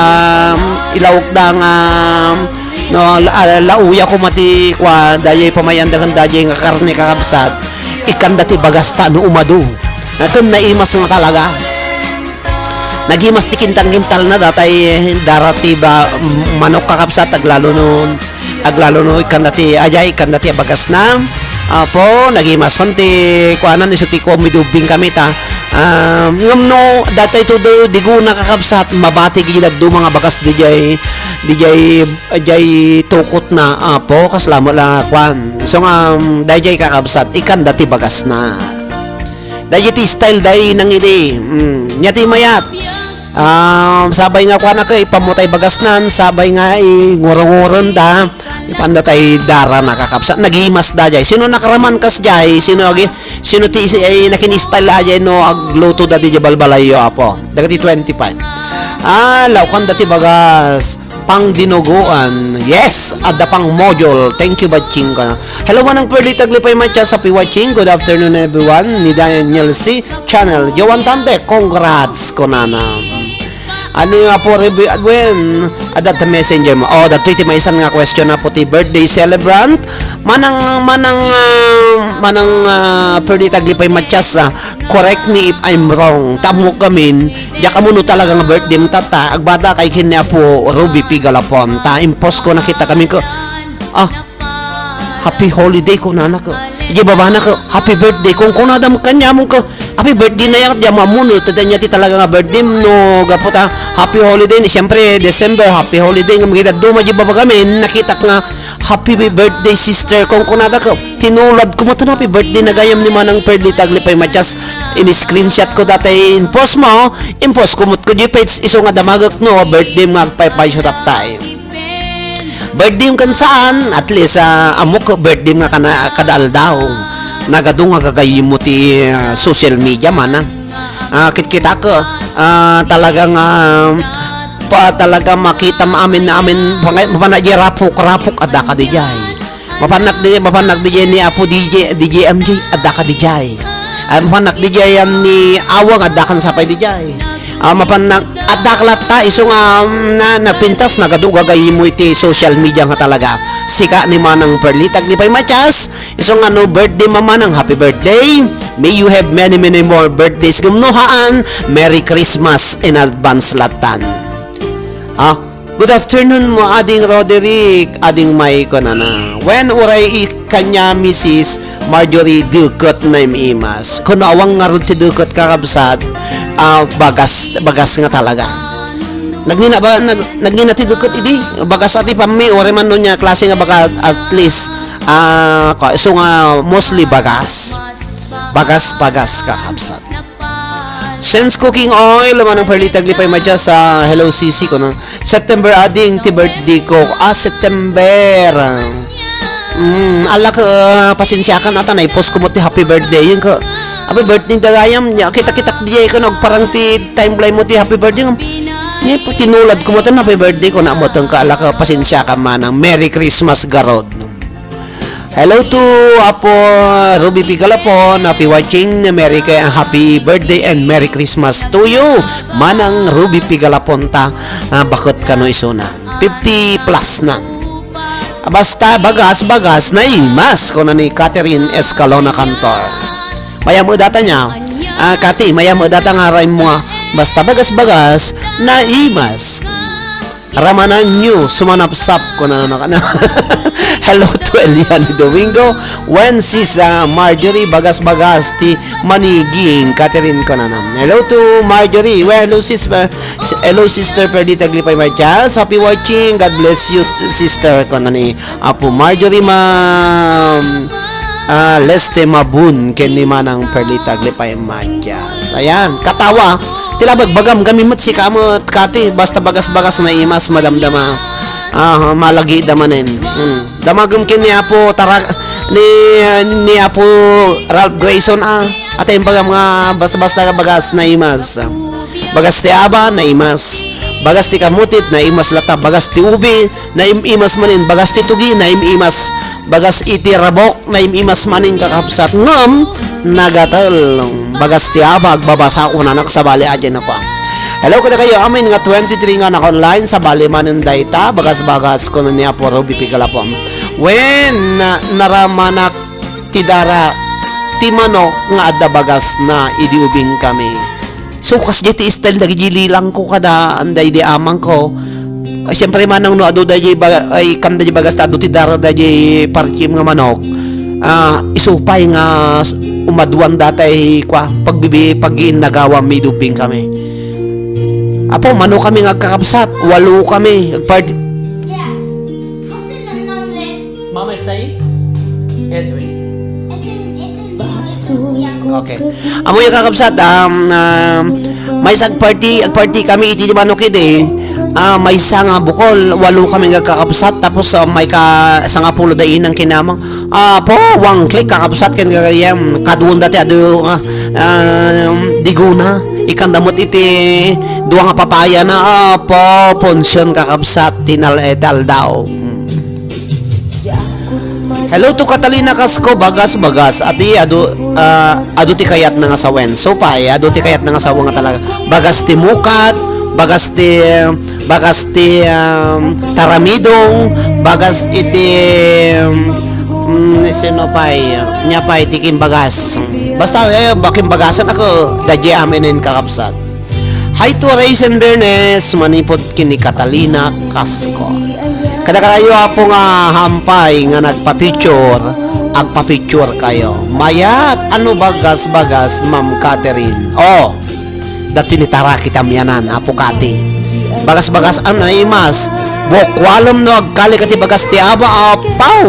ilawok da nga no lauya ko mati kwa dajay pamayandagan dajay nga karne kakabsat ikanda ti bagasta no umadu naton naimas nga talaga nagimas ti kintang-kintal na datay darati ba manok kakabsat aglalo no ikanda ti ajay ikanda ti bagas na po nagimason ti kuanan iso ti komidubing kami ta ngam datay to do diguna kakabsat mabati gid do mga bakas dijay tukot na po kaslamo la kwan so dajay kakabsat ikanda ti bagas na dajay ti style day nang ide nya ti mayat sabay nga kwan ako ipamutay bagas nan sabay nga ngurong-nguron da ipanda tay dara nakakapsa nagimas da jay sino nakaraman kas jay sino ti ay nakinistyle jay no agluto da di balbalayo apo dagiti 25 laukan dati bagas pang dinuguan. Yes, ada pang module. Thank you, Batching ka. Hello, manang Perli Taglipay Matcha sa Piwatching. Good afternoon, everyone. Ni Daniel C. Channel. Jawan Tante, congrats ko nana. Ano nga po, when adat messenger mo? Oh, that tweet may isang nga question na po ti birthday celebrant. Manang Perli Taglipay Matchas, correct me if I'm wrong. Tamo kami, diya ka muno talaga nga birthday mo tata. Agbada kay kinya po Ruby Pigalapon. Ta impos ko nakita kami ko. Happy holiday ko nana ko. Di baba na ko, happy birthday. Kung nadam kanya mo ko, happy birthday na yan, di mamuno. Tadanya ti talaga nga birthday no, gaputa, happy holiday. Siyempre, December, happy holiday. Nga magkita, duma di baba kami, nakita nga, happy birthday sister. Kung nada ko, tinulad ko mo ito, happy birthday na gayam ni Manang Perli Taglipay Matchas. In-screenshot ko dati, in-post mo, in-post ko mo ko di page, iso nga damagak no, birthday mga agpay-pay siya tatay. Birthday kan saan, at least amok birthday nga kadal daw. Nagado nga gagayin mo ti social media man. Kita ko talagang talaga makita maamin mapanagdi rapok ada ka dijay. Mapanak dijay ni Apo DJ MJ ada ka dijay. Mapanak dijay yan ni Awang ada kan sapay dijay. Mapanak adaklat ta iso nga napintas nagadugagay mo iti social media nga talaga sika ni Manang Perli Taglipay Matchas iso nga no birthday mamanang happy birthday, may you have many more birthdays gumnuhaan, Merry Christmas in advance latan. Good afternoon mo ading Roderick, ading Maiko na. When uray kanya Mrs. Marjorie Dukot na imas. Kung awang nga rin ti Dukot kakabsat, bagas nga talaga. Nagnina ti Dukot idi, bagas ati pami, uray man nun niya klase nga bagas at least, so nga mostly bagas. Bagas kakabsat. Sense cooking oil naman ng Perli Taglipay Matchas sa Hello CC ko no. September ading ti birthday ko. September. Ala ka pasensya ka nata na i-post ko mo ti happy birthday yun ko. Happy birthday dagayam. Kita DJ ko no parang ti timeline mo ti happy birthday. Ni tinulad ko mo tan happy birthday ko na mo tong ka ala ka pasensya ka manang Merry Christmas garod. Hello to Apo Ruby Pigalapon, happy watching, happy birthday and Merry Christmas to you, Manang Ruby Pigalapon ta, bakit ka no isuna, 50 plus na. Basta bagas na imas ko na ni Catherine Escalona Cantor. Maya mo data niya, Kati, maya mo data nga rhyme mo, basta bagas na imas. Ramanan nyo, sumanapsap ko na Hello to Eliani Domingo. When sis Marjorie bagas ti maniging Catherine ko na. Hello to Marjorie. Well, hello sister Perli Taglipay Matchas. Happy watching. God bless you sister ko na ni Apo Marjorie Leste Mabun ken ni Manang Perli Taglipay Matchas. Ayan, katawa. Tila bagbagam gamimot si kamot Kati basta bagas na imas madamdama malagi damanen damagam kin ni Apo ni Apo Ralph Grayson atay bagam nga basta bagas na imas bagas ti aba na imas bagas ti kamutit na imas lata bagas ti ubi na imas manin bagas ti tugi na imas bagas iti rabok na imas manin kakapsat ngam nagatal bagas ti abag babasa ko na sa bali adyan ako. Hello kada kayo amin nga 23 nga online sa bali manin dayta bagas ko na niya po Ruby Pigalapon when naramanak tidara ti manok nga adda bagas na idiubing kami. So kas jeti style dagi lang ko kada anday di amang ko. Siyempre manang no ado dayi ay kam dayi bagas ado ti dara dayi parkim nga manok. Isupay nga umaduan datay kwa pagin nagawa may dubing kami. Apo mano kami nga kakabsat, 8 kami party. Mama say Edwin. Okay. Amo yung kakabsat may ag party kami iti di manok ide. may sanga bukol, 8 kami kakapsat, tapos may sanga pulo dain ang kinamang. Po, 1 click kakapsat ken gayam, kadun dati ado diguna, ikan damot iti, 2 nga papaya na, po, ponsyon kakapsat, tinal etal daw. Hello to Catalina Casco, bagas ati ado ti kayat na nga sa Wenso pa ado ti kayat na nga sa nga talaga bagas ti mukat, bagas ti taramidong, bagas iti sino pa nya pa iti kimbagas, basta bakim bagasan ako dadya aminin kakapsat. Hi to Raisin Bernes, manipod kini Catalina Casco. Kada-kadayo po nga hampay nga nagpa-picture, agpa-picture kayo. Mayat, ano bagas-bagas, Ma'am Catherine? Oh, dati ni Tara kita miyanan, apukati. Bagas-bagas, ano na imas? Bukwalam no, agkali kati bagas ti aba, apaw.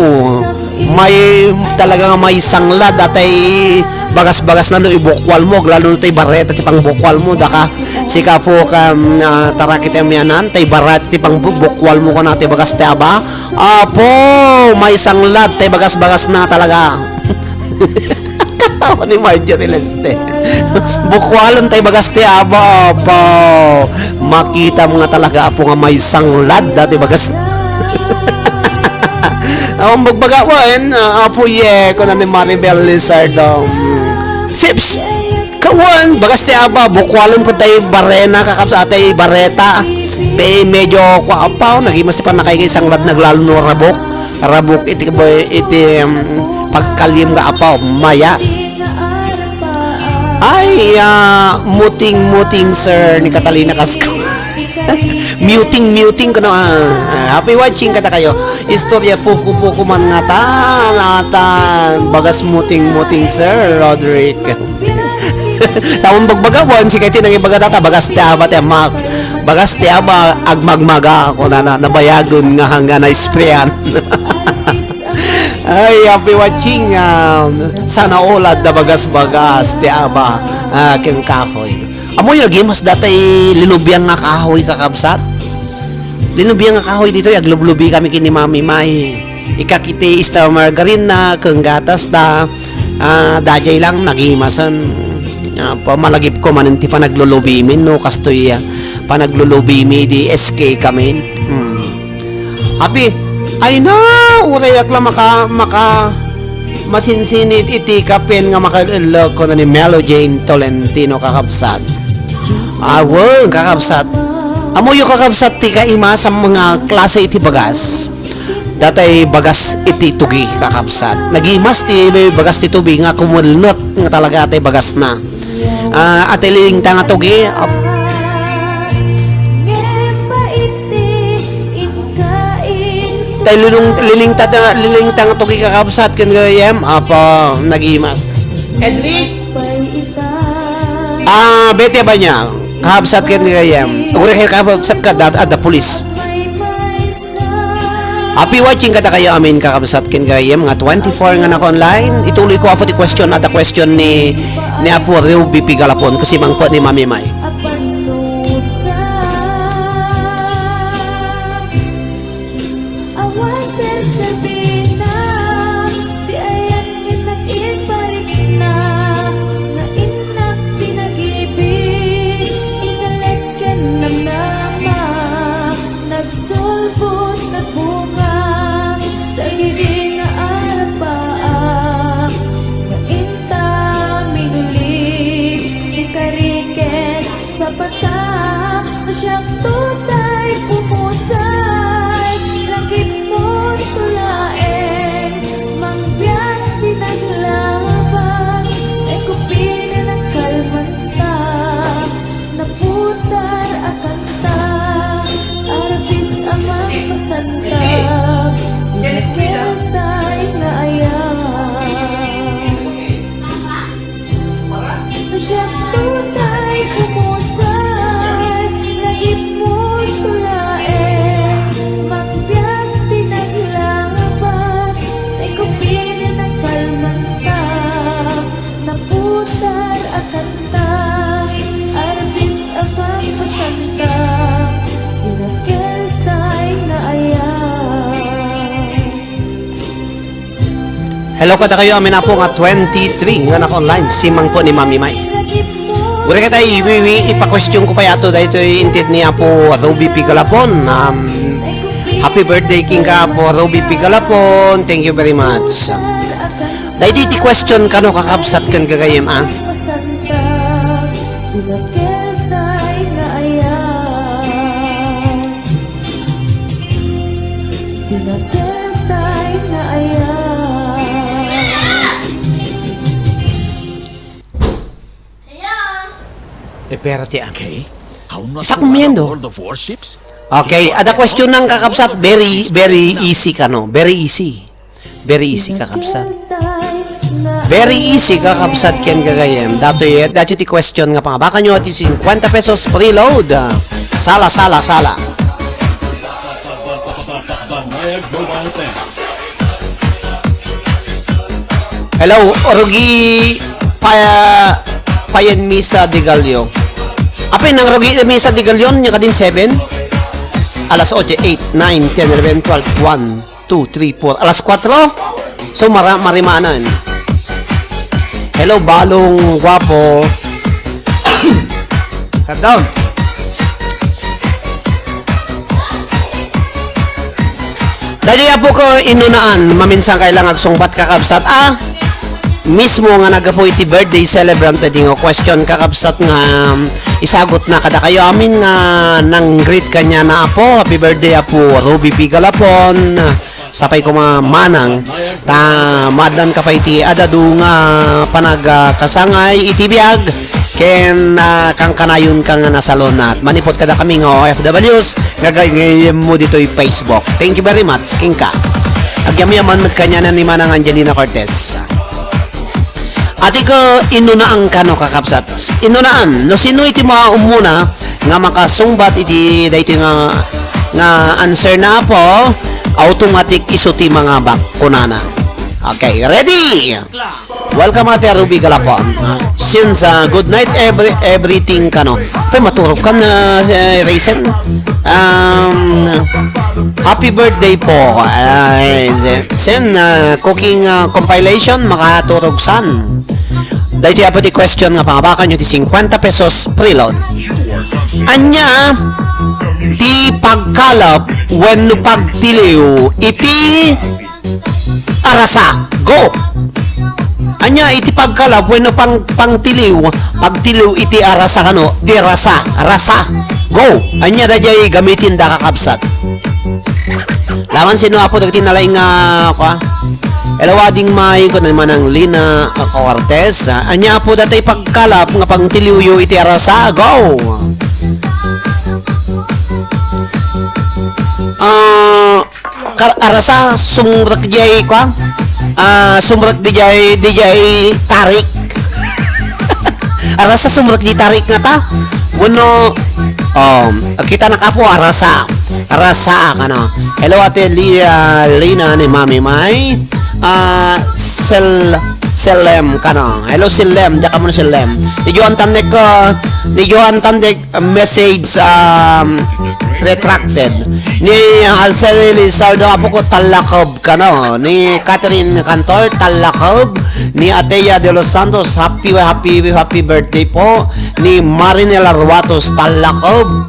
May talaga may sanglad atay bagas-bagas na no ibukwal mo, lalo tay bareta ti pang bukwal mo, daka sika po ka tarakit yanan tay barat ti pang bukwal mo ko na ti bagas ti aba, apo may sanglad tay bagas-bagas na talaga. Katawa ni Marjorie Leste. Bukwalon tay bagas ti aba, apo makita mo nga talaga apo nga may sanglad dati bagas. Ang bagbagawan, apo ye, ko na ni Maribel Lizardo. Sips, kawan, bagas ti aba, bukwalon ko tayo barena, kakapsa atay bareta. Pe, medyo kwaapaw, nagimas ti pa nakikisang lad naglalo no rabok, iti pagkalim nga apaw, maya. Ay, muting sir ni Catalina Casco. muting ko na. Happy watching kata kayo. Istorya puko man nga bagas muting sir Roderick. Tawon bagbagawan si kay tinang ibagata bagas ti aba agmagmaga ako na nabayagon nga hangga na sprayan. Ay, happy watching. Sana ulad na bagas-bagas ti aba ken kahoy. Amoy lagi mas datay linubyang nga kahoy kakabsat. Linubyang nga kahoy dito aglublubi kami kini Mami May. Ikakiti star margarine na kung gatas da dajay lang nagimasan. Pamalagip ko man ti panaglulubimin no kastoy panaglulubimi di SK kami. Happy ay na urayak lang maka masinsinit iti kapen nga makalog ko na ni Melo Jane Tolentino kakabsat. Awon kakabsat. Amo yung kakabsat ti kaima sa mga klase iti bagas. Datay bagas iti tugi kakabsat. Nagimas ti bagas ti tubi nga kumulnot nga talaga atay bagas na. Atay liling nga tugi. Tay liling tang tugi kakabsat ken gayem apa nagimas. Henry? Bete ba niya? Kakabsat ken gayem. Ugre kay kakabsat ka ada pulis. Happy watching kata kayo amin kakabsat ken gayem nga 24 nga naka online. Ituloy ko apo ti question at question ni Apo Ruby Pigalapon kasi mangpo ni Mami May. Hello kada kayo, amin na po nga 23 nga naka-online. Simang po ni Mami May. Guri ka tayo, ipa-question ko pa yato dahil ito intid niya po Ruby Pigalapon. Happy birthday king ka po Ruby Pigalapon. Thank you very much. Dahil di question ka no kakabsat kan kagayem Pera ti
Okay. Aún no has
Está
probado
comiendo.
World of Warships?
Okay, ada question ng kakabsat. Very easy ka no. Very easy kakabsat. Very easy kakabsat ken gagayem. Dato ti question nga pa. Baka nyo ti 50 pesos preload. Sala. Hello, Orogi Payan Misa de Gallo. Apay nang Orogi Misa de Gallo nya kadin 7. Alas 8, 8, 9, 10, 11, 12, 1, 2, 3, 4. Alas 4. So marimanan. Hello, Balong Guapo. Cut down. Dali po ko inunaan, maminsan kailangan sungbat kakabsat. Mismo nga nagapo iti birthday celebrant ding question kakabsat nga isagot na kada kayo amin nga nang greet kanya na apo. Happy birthday apo Ruby Pigalapon. Sapay ko manang ta madan ka pa iti adadu nga panagkasangay iti biag ken kang kanayon kang nasalon at manipot kada kami nga OFWs gagayem mo dito'y Facebook. Thank you very much king ka. Agyam-yaman mat kanya na ni Manang Angelina Cortez. Ati ko inunaan ka no kakapsat. Inunaan no sino iti mga umuna nga makasungbat iti dayto nga answer na po automatic isuti mga bakunana. Okay, ready? Welcome ate Ruby Galapon. Since good night everything kano. Pay maturog kan Raisin. Happy birthday po. Sen cooking compilation makaturog san. Dahil tiya po di question nga pangabakan nyo di 50 pesos preload. Anya di pagkalap when pagtiliw iti arasa. Go! Anya iti pagkalap when pagtiliw iti arasa kano di rasa. Go! Anya dajay gamitin da kakabsat. Laman sino apo dagiti nalaing Elawading may ko naman ang Lina Cortez. Anya po datay pagkalap nga pangtiliwyo iti arasa. Go! Arasa sumrak dijay ko. Sumrak dijay tarik. Arasa sumrak di tarik nga ta. Wano kita nakapo arasa. Arasa kano. Hello ate Lina ni Mami May. Selem kano. Hello Selem, jaka mo na Selem. Nijuan tandek message retracted. Ni Alcel Lizardo apo ko talakob kano. Ni Catherine Cantor talakob. Ni Ateya de los Santos happy birthday po. Ni Marinel Arwatos talakob.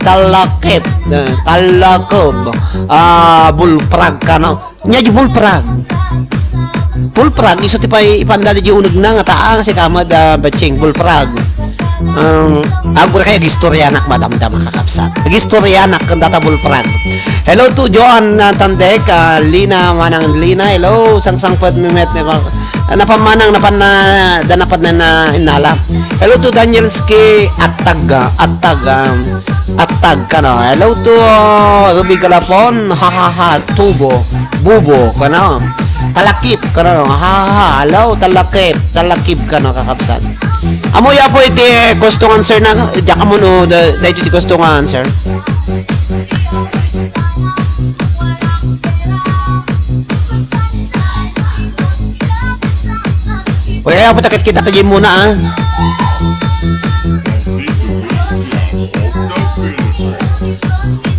Bulprag kano. Nya di bulprag. Bulprag iso ti pay ipanda di uneg na nga taa kasi kamad batching bulprag. Agor kay gistoryanak madamdam kakapsat. Gistoryanak kan data bulprag. Hello to Joan Tandek, Lina Manang Lina. Hello sangsang pad mimet ni napamanang danapad na inala. Hello to Danielski Attag kano. Hello to Ruby Galapon. Tubo bubo kano. Talakip kano. Hello talakip kano kakapsat. Amo ya po iti gustong answer na jaka mo no dahil iti gustong answer. Kaya po takit kita kagim muna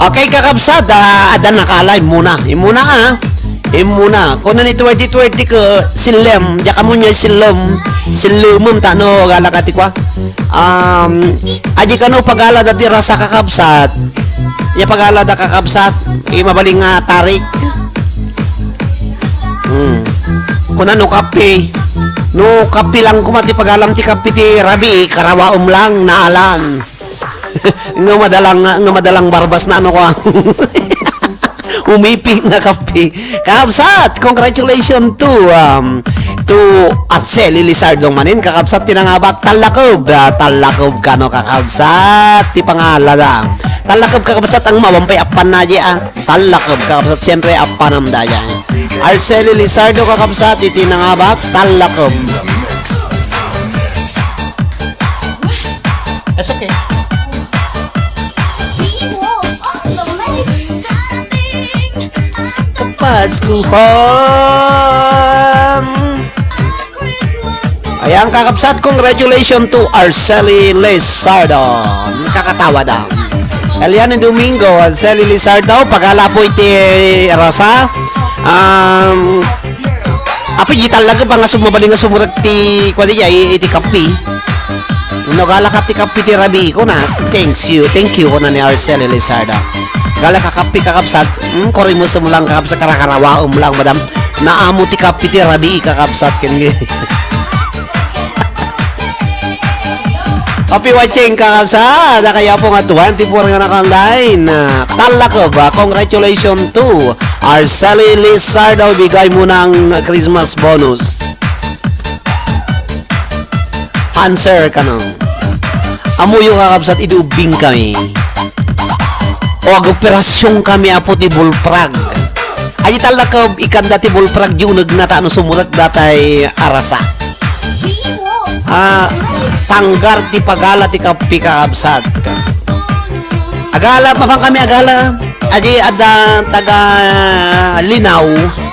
Okay kakabsat, adan naka-live muna. Imuna muna. Kung na ni 2020 ka, silem, jaka mo niya silumum ta no, gala kati kwa. Aji ka no, pagala dati rasa kakabsat. Ya pagala da kakabsat, mabaling nga tarik. Kung na no kape, lang kumati pagalam ti kape ti rabi, karawaom lang, naalan. nga madalang barbas na ano ko. Umiping na kape. Kakabsat, congratulations to Arceli Lizardo manin. Kakabsat tinangabak talakob ka no kakabsat ti pangala da. Talakob kakabsat ang mawampay apan na di talakob kakabsat siyempre apan am daya. Arceli Lizardo kakabsat iti nangabak talakob. It's okay. Kapaskuhan. Ayan kakabsat, congratulations to Arceli Lizardo. Kakatawa daw. Elian Domingo, Arceli Lizardo, pagala po iti rasa. Api di talaga pa nga sumabaling nga sumurat ti kwadi niya iti kapi. Nagala ka ti kapi ti rabi ko na. Thank you ko na ni Arceli Lizardo. Gala kakapi kakabsat, kori mo sumulang kakabsat karakarawa lang madam. Naamo ti kapi ti rabi kakabsat ken. Happy watching kakabsat, kaya po nga 24 nga naka-online. Talako ba? Congratulations to Arceli Lizardo, bigay mo ng Christmas bonus. Answer ka no. Amuyo kakabsat, idubing kami. O ag-operasyon kami apo ti bulprag. Ay talaga ikanda ti bulprag yung nagnata ano sumurat datay arasa. Tanggar ti pagala ti kapi kakabsat. Agala pa kami agala. Aji ada taga linaw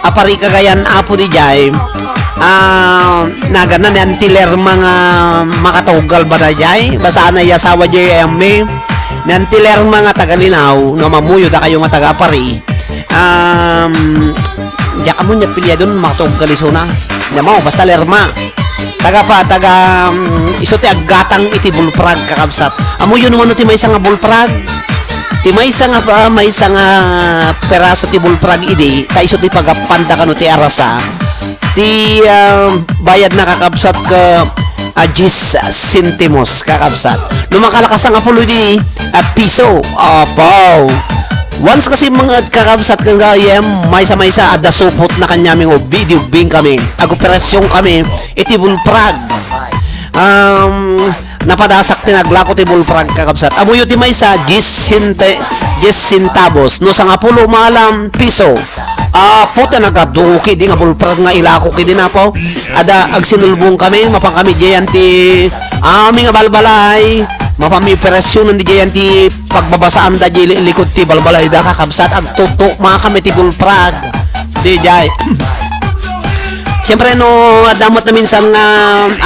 apari kagayan apo di jay. Nagana ni antiler mga makatugal ba da jay? Basta na yasawa jay emme. Nantiler mga tagalinaw na mamuyo da kayo nga taga-pari. Diya ka mo niya pilya doon makatog kaliso na. Diya mo, basta lerma. Iso ti aggatang iti bulprag kakabsat. Amuyo naman ti may isa nga bulprag. Ti may isa nga peraso ti bulprag idi. Ta iso ti pagapanda ka no ti arasa. Ti bayad na kakabsat ka 10 centimos kakabsat. Lumakalakas ang apulo di piso. Apaw. Once kasi mga kakabsat kang gayem, maysa ada supot na kanyaming video bing kami. Ag-operasyon kami, iti bulprag. Napadasak tinaglako ti bulprag kakabsat. Amuyo ti maysa 10 centavos. No sang apulo malam piso. Puta nagaduki di nga bulprag nga ilako kidi na po. Ada agsinulbong kami, mapang kami diyan ti aming balbalay. Mapami operasyon di diyan ti pagbabasaan da di likod ti balbalay da kakabsat agtutok mga kami ti bulprag. Di jay. Siyempre no adamot na minsan nga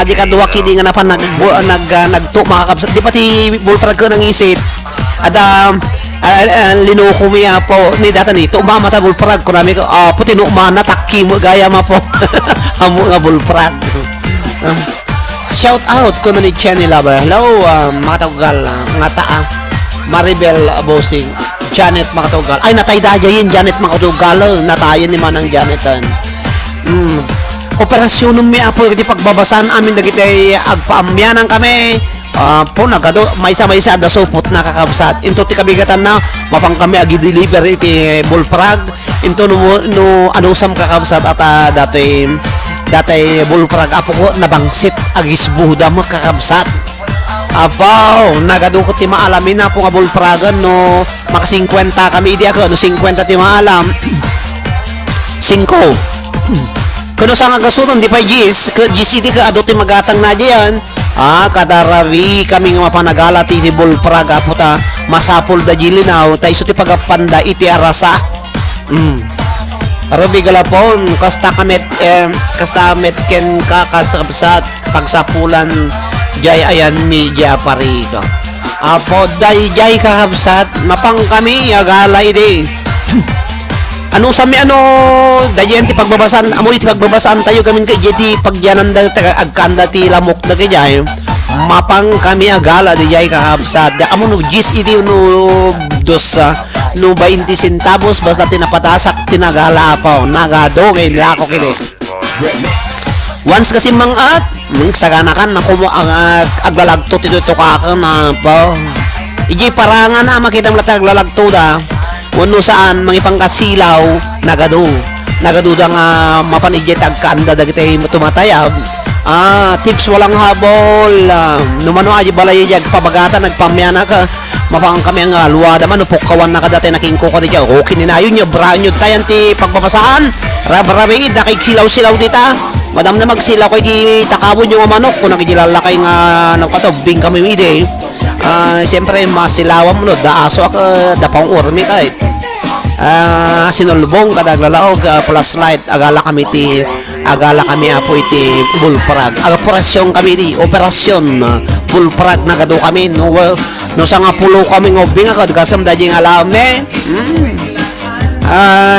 adi kadua kidi nga napan nagtuk mga kakabsat. Di pati bulprag ko nang isip. Ada linuko miya po ni data ni to mamata bulprag ko nami ko puti no mana takki mo gaya ma po amo nga bulprag. Shout out ko na ni Chenny Lover. Hello makatugal nga Maribel Bossing, Janet makatugal. Ay natay dayayin Janet makatugal. Natayan ni manang Janetan. Operasyon mi apo iti pagbabasan amin dagiti agpaamyanan kami. Po nagado maysa da supot na kakabsat. Into ti kabigatan na mapang kami agi-deliver iti bulprag. Into no anusam kakabsat at datay bulprag apo ko nabangsit agisbuda mo kakabsat. Apaw nagadukot ti maalamin na po nga bulpragan no maka 50 kami idi ako no 50 ti maalam 5 kuno sa nga gasuton di pa gis idi ka adoti magatang na diyan. Kadarawi kami nga mapanagala ti si bulprag apo ta masapol da jilinaw ta iso ti pagapanda iti arasa. Arabi galapon kasta met ken kakasabsat pagsapulan jay ayan media pari ka. Apo day jay kakabsat mapang kami agalay di. Ano sami ano dayan ti pagbabasan amoy ti pagbabasan tayo gamin kay jeti pagyanan da agkanda ti lamok da kay mapang kami agala di jay kakabsat da amo no gis iti no dos no 20 centavos basta tinapatasak tinagala pa nagado kay lako kini once kasi mangat sagana kan na kumo aglalagto ti tukakan na pa iji parangan na makitang latag lalagto da wano saan mangipang kasilaw nagado da nga mapanidya tagkanda dagiti tumatayab tips walang habol numano aji balay jag pabagata nagpamyana ka mapang kami ang luwada man pukawan na kadati nakingko ka diya okay ninayon nyo branyo tayan ti pagpapasaan rabi nakik silaw dita madam na magsilaw kay di takawon yung manok kung nakijilalakay nga nakatobing kami ide siyempre masilawan mo no daaso ka dapang urmi kahit sinulbong kadaglalaog plus light agala kami apo iti bulprag operasyon kami di operasyon bulprag nagado kami no sa nga pulo kami ngobing ako kasam dajing alame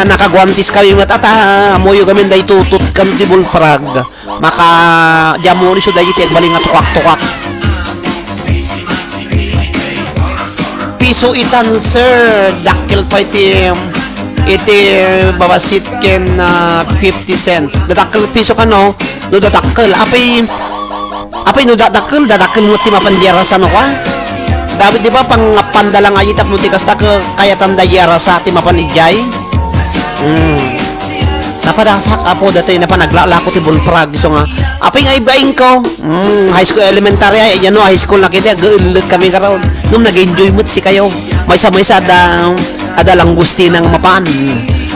nakagwantis kami matata moyo kami day tutut kan ti bulprag maka jamoni so dayi ti agbaling nga tukak piso itan sir dakil pa iti babasit ken 50 cents dadakil piso ka no dadakil apay no dadakil mo ti mapandyarasan ka David di ba pang pandalang ayitap mo ti kasta kaya tandayara sa ti mapanidjay napadasak apo dati na pa naglalako ti bulprag so nga apay nga ibayin ko high school elementary ay no high school na kita gulog kami karon nung nag-enjoy mo si kayo may sa ada langustina ng mapan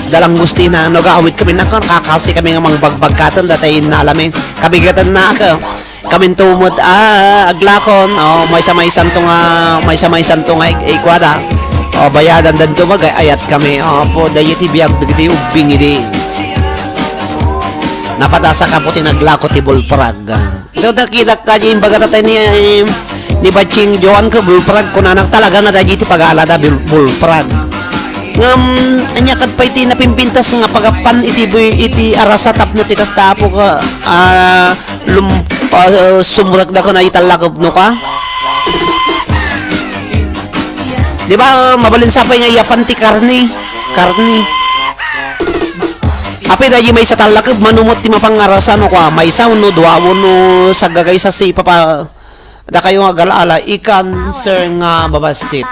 dalang gustina nagawit kami nakakasi kami nga mga bagbagkatan dati nalamin kabigatan na ako kami tumot aglakon may samay santo nga ikwada bayadan dan tumag ayat kami po dayiti biyag dagiti ubing idi napatasa ka po tinaglako ti bulprag ito nakita ka dyan baga tatay ni Baching Joan ka bulprag kunanak talaga nga dagiti pag-aalada bulprag ngam anya kad pa iti napimpintas nga pagapan iti arasatap no ti kastapo ka sumurag da ko na italakop no ka di ba mabalin sapay nga yapan ti karni apay dayi may sa talakop manumot ti mapangarasan no ka may sa no duawon no sagagay sa si papa da kayo nga galaala ikan sir nga babasit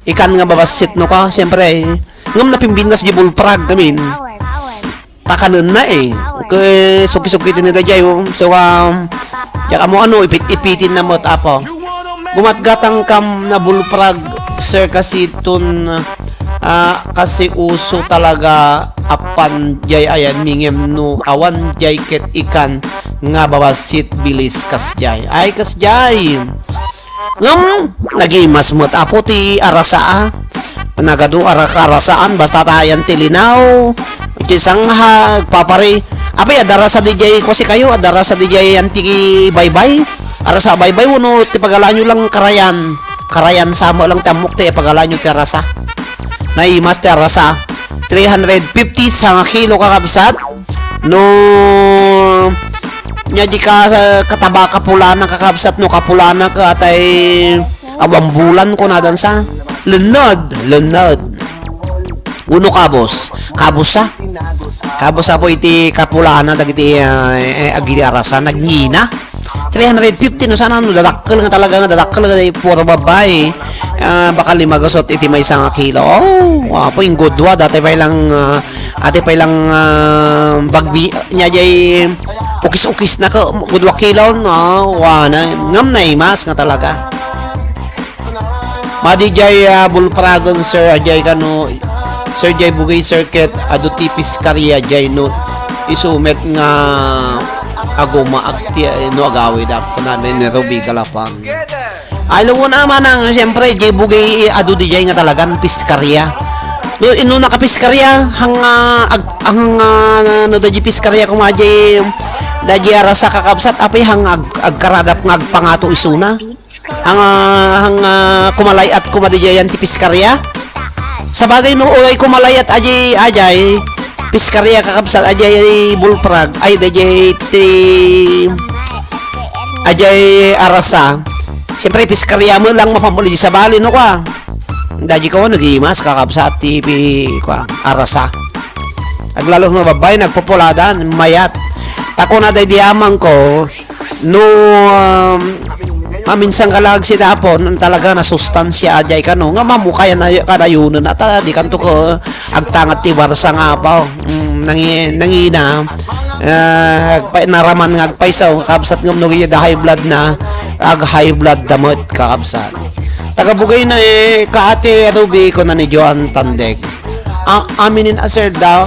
ikan nga babasit no ka siyempre ngam napimbindas di bulprag namin takanan na kaya suki-suki din nila dyan so kaya mo ano ipitin na mo tapo gumatgatang kam na bulprag sir kasi tun kasi uso talaga apan jay ayan mingem no awan jay ket ikan nga babasit bilis kas jay ay kas jay ngam nagimas mo tapo ti arasa nagado arasaan basta tayan tilinaw isang papari apay adarasa DJ kasi kayo adarasa DJ anti baybay arasa baybay uno ti pagalanyo lang karayan samo lang tamok ti pagalanyo ti arasa naimas ti arasa 350 sa kilo kakabsat no nya di ka kataba kapulana kakabsat no kapulana ka atay awang bulan ko na dansa lenod uno kabos po iti kapulana dagiti agili arasa nagngina 350 no sana no dadakkel nga talaga puro babae baka limagasot iti may isang kilo po yung godwa dati pa ilang bagbi nya jay ukis na ka godwa kilo ngam na imas nga talaga madi jay bulpragon sir ajay kano Sir Jay Bugay Circuit adu tipis karya jay no isumet nga aguma akti no agawid up ko namin ni Ruby Galapang alam mo naman ang siyempre Jay Bugay adu di jay nga talagang piskarya no ino nakapiskarya hang no daji piskarya kumajay daji arasa kakabsat apay hang agkaradap nga agpangato isuna hang kumalay at kumadijayan ti piskarya Sa bagay no uray ko malayat ajay piskarya kakabsat ajay bulprag ay dajay ajay arasa. Siyempre piskarya mo lang mapamuli sa bali no kwa. Daji ko nagimas kakabsat tipi kwa arasa. Aglalo nga babay nagpopuladan mayat. Tako na day diamang ko no maminsan kalag si tapon talaga na sustansya ajay kano nga mamukaya na kadayunon at di kanto ko agtangat ti barsa nga pa nangina naraman nga agpaisaw kakabsat ng nugiya da high blood na ag high blood damot kakabsat tagabugay na kaate rubi ko na ni Joan Tandeg aminin aser daw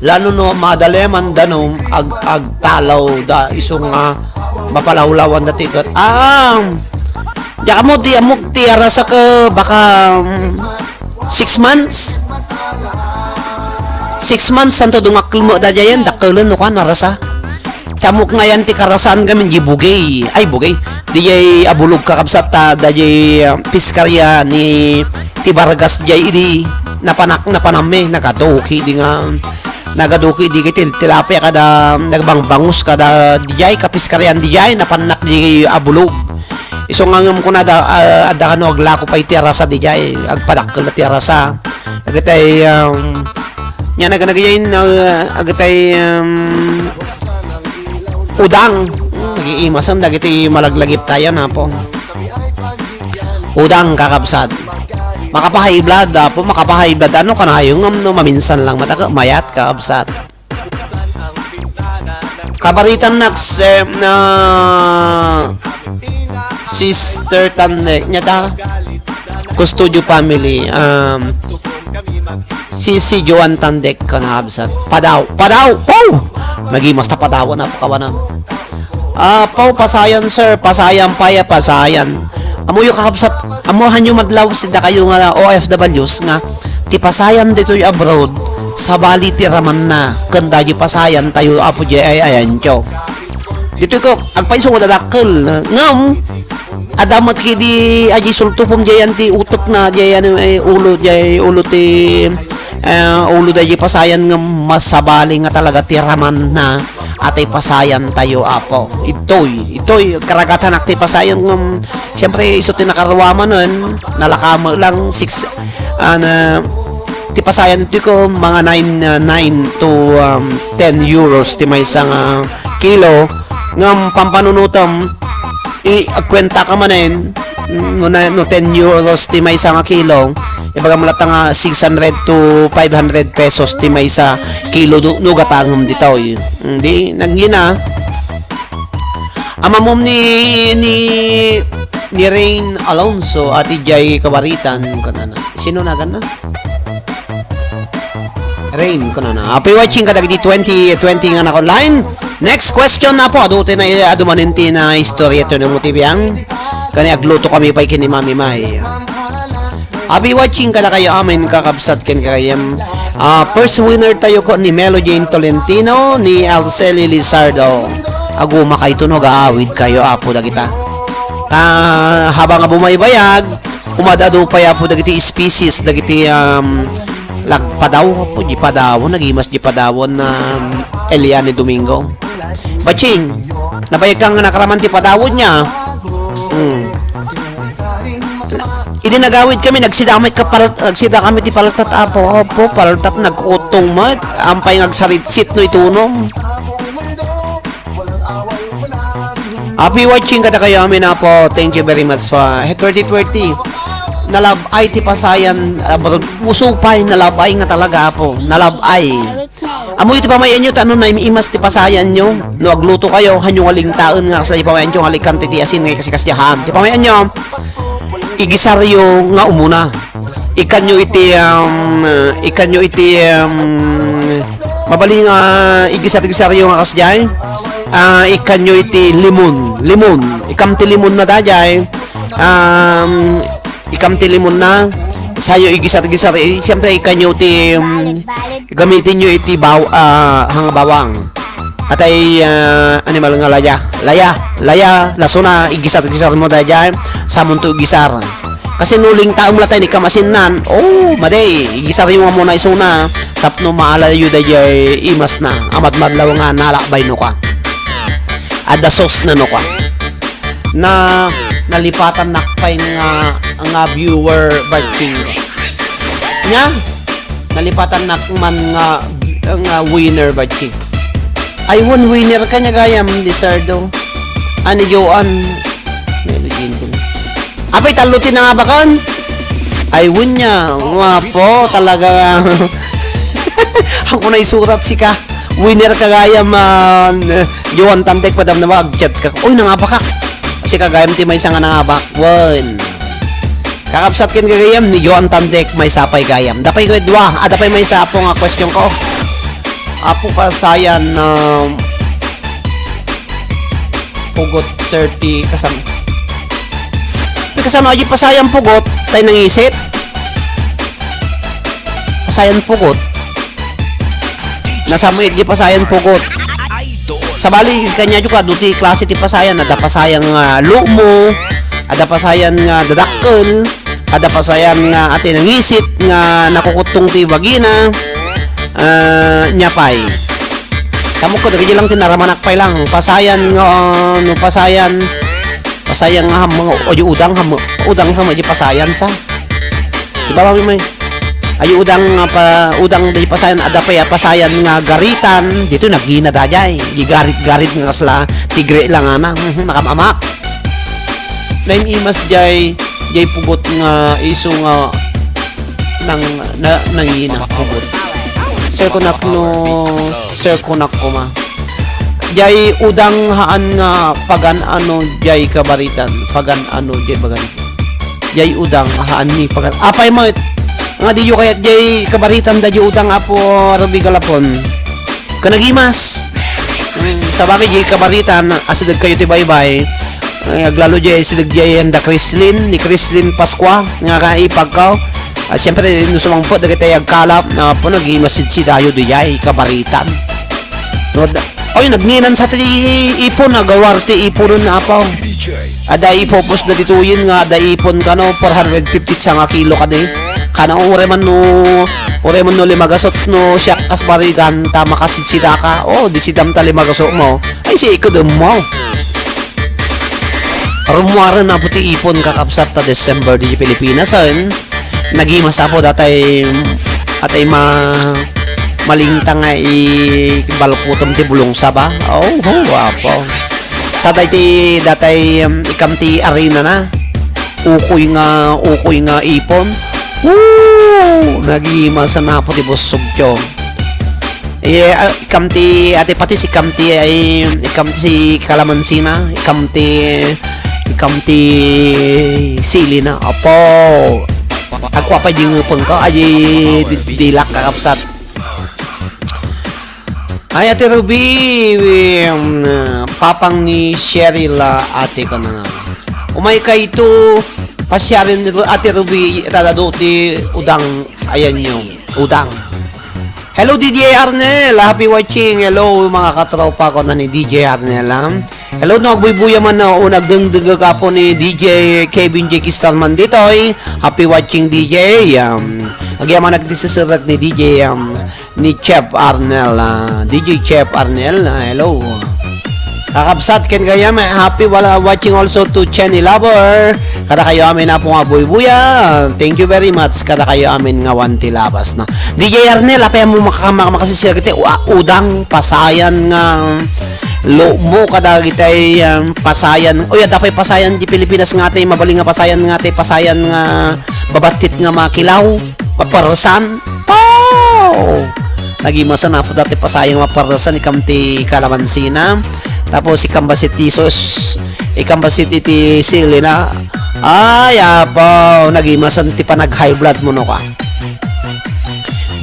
lalo no madaleman danom agtalaw da isong mapalawlawan da tigat diya mo di amok ti arasa ka baka 6 months 6 months santo dungakil mo da jayan dakulan no kan arasa tamok ngayon ti karasan kami di bugay ay bugay di jay abulog kakabsat ta da jay piskarya ni ti Vargas jay idi napaname nagaduki di nga nagaduki di kitil tilapia kada nagbangbangus kada dijay kapiskaryan dijay napanak di abulog iso ngangam ko na da ada kano aglako pa iti arasa dijay agpadakkel ti arasa agatay nya naganagayin agatay udang nagiimasan dagiti malaglagip tayo na po udang kakabsat makapahay blood po makapahay blood ano kanayo ngam no maminsan lang mataga mayat kaabsat kabaritan next na sister Tandeg nya ta Custodio family si Joan Tandeg kanaabsat padaw po magimas ta padaw na po kawana po pasayan sir pasayan paya pasayan amo yung kakabsat amuhan yung madlaw sida kayo nga OFWs nga ti pasayan dito yung abroad sa bali ti raman na kanda yung pasayan tayo apo di ay ayan tiyo dito ko agpaiso ko dadakkel ngam adamat kidi aji sultupom jayan ti utok na jayan ulo ti ulo da pasayan nga masabali nga talaga ti raman na atay pasayan tayo apo itoy karagatan akti pasayan ng siyempre iso tinakaruwaman nun nalakama lang 6 ti pasayan ti ko mga 9 to 10 euros ti may isang kilo ng pampanunutom kwenta ka manin no 10 euros ti may isang kilo ibaga malata nga 600 to 500 pesos ti may isa kilo nugatangom dito hindi nagina amamom ni Rain Alonso at Jay Kabaritan kanana sino na gana Rain kanana apoy watching kadag di 2020 nga na online next question na po adutin na adumaninti na istorya ito ng mutibiyang kani agluto kami pa kini Mami May abi watching kada kayo amin kakabsat ken kayam first winner tayo ko ni Melo Jane Tolentino ni Alceli Lizardo aguma kay tunog aawid kayo apo dagita habang bumaybayag umadado pa yapo dagiti species dagiti lagpadaw po di padaw nagimas di padawon na Eliane Domingo batching nabayag kang nakaraman ti padawon niya Idi nagawid kami, nagsida kami ti paltat apo, paltat nagkutong mat, ampay ngagsaritsit no itunom. Happy watching kada kayo amin apo, thank you very much for 2020. Nalabay ti pasayan, musupay, nalabay nga talaga apo, nalabay. Amoy ti pamayan nyo, tanong na imas ti pasayan nyo, no agluto kayo, hanyong aling taon nga sa ti pamayan nyo, alikan ti asin ngay kasi kasyahan. Ti pamayan nyo, igisaryo nga umuna ikanyo iti mabaling igisaryo nga kasjay ikanyo iti limon ikam ti limon na dajay ikam ti limon na sayo igisar siyempre ikanyo ti gamitin nyo iti hanga bawang atay animal nga laya lasuna igisar mo dajay samon to igisar Kasi nuling taong latay ni kamasinan, oh, maday, igisari mo muna isuna, tapno maala yu da jay imas na, amat madlaw nga nalakbay no ka. Ada sos na no ka. Na nalipatan nakpay nga viewer barking. Nya, nalipatan nakman nga winner barking. Ay, one winner ka niya gayam, Lizardo. Ani Joan. Melodin to. Apay, talutin na nga ba kan? Ay, win niya. Nga po, talaga. Ako na isurat si ka. Winner ka gayam, Joan Tantek, padam na mag-chat ka. Uy, nangabak ka. Kasi kagayam ti may isa nga nangabak. One. Kakapsat kin kagayam ni Joan Tantek, may sapay gayam. Dapay ko dua. Dapay may sapo nga question ko. Apo pasayan na pugot 30 kasama. Kasama aja pasayan pugot tayo nangisit. Pasayan pugot. Nasama aja pasayan pugot. Sabali kanya juga duti klase ti pasayan ada pasayang lumo, ada pasayan nga dadakkel, ada pasayan nga ati nangisit nga nakukutong ti vagina. Nyapay kamu ko dagi lang tinaramanak pay lang pasayan nga no pasayan nga mga oyo udang sama di pasayan sa di ba may ayo udang udang di pasayan ada pa ya pasayan nga garitan dito nagina dajay gigarit-garit nga kasla tigre lang ana nakamamak lain imas jay pugot nga iso nga nangina pugot Sir Kunak ko ma. Jay udang haan nga pagan ano jay kabaritan. Pagan ano jay bagan. Jay udang haan ni pagan. Apay mo nga di yu kayat jay kabaritan da udang apo rabi galapon. Kanagimas. Sa bagay jay kabaritan asidag kayo ti baybay. Aglalo jay asidag jay anda Crislin ni Crislin Pasqua nga kaipagkaw. Siyempre, nusumangpot na kita agkalap na po nag-imasid si Dayo Diyay, kabaritan. No, oy, nagnginan sa ti ipon, nagawar ti ipon na apaw. Ada ipopos na dituyin nga, ada ipon ka no, 450 sa nga kilo ka di. Kana ureman no limagasot no siyak kas barigan, tama kasid si Daka. Oh, di sidam ta limagasot mo. Ay, si ikodom mo. Rumuara na puti ipon kakapsat ta December di Pilipinas, nagimas apo atay malingtang nga balkutom ti bulong saba. Oh, apo. Sa datay ikam ti arena na. Ukoy nga ipon. Nagimas na po ti busog tyo. Ikam ti ate pati si kamti ay ikam ti si kalamansina, ikam ti sili na. Apo. Ako pa yung upon ko, ay dilak kakapsat. Ay, Ate Ruby, papang ni Cheryl, ate ko na nga. Umay ka ito, pasyarin ni Ate Ruby, italado ti udang, ayan yung udang. Hello, DJ Arnel, happy watching. Hello, mga katropa ko na ni DJ Arnel. Hello, nagbubuya man na nagdengdeg ka po ni DJ Kevin J. Kistarman ditoy. Happy watching DJ. Agyaman nagdisisirat ni DJ ni Chef Arnel. DJ Chef Arnel. Hello. Kakabsat ken kaya happy watching also to Chenny Lover. Kada kayo amin na po nga buy-buya. Thank you very much. Kada kayo amin nga wanti labas na. DJ Arnel, apay mo makasisira kiti udang pasayan nga lo mo kada kitay pasayan. Oy, dapay pasayan di Pilipinas nga tay mabaling nga pasayan nga tay pasayan nga babatit nga makilaw, paparsan. Pow! Nagimasa na po dati pasayang maparsan ikam ti kalamansina. Tapos ikam basitisos, ikam basiti sili na. Ay, apo, nagimasan ti pa nag-high blood mo no ka.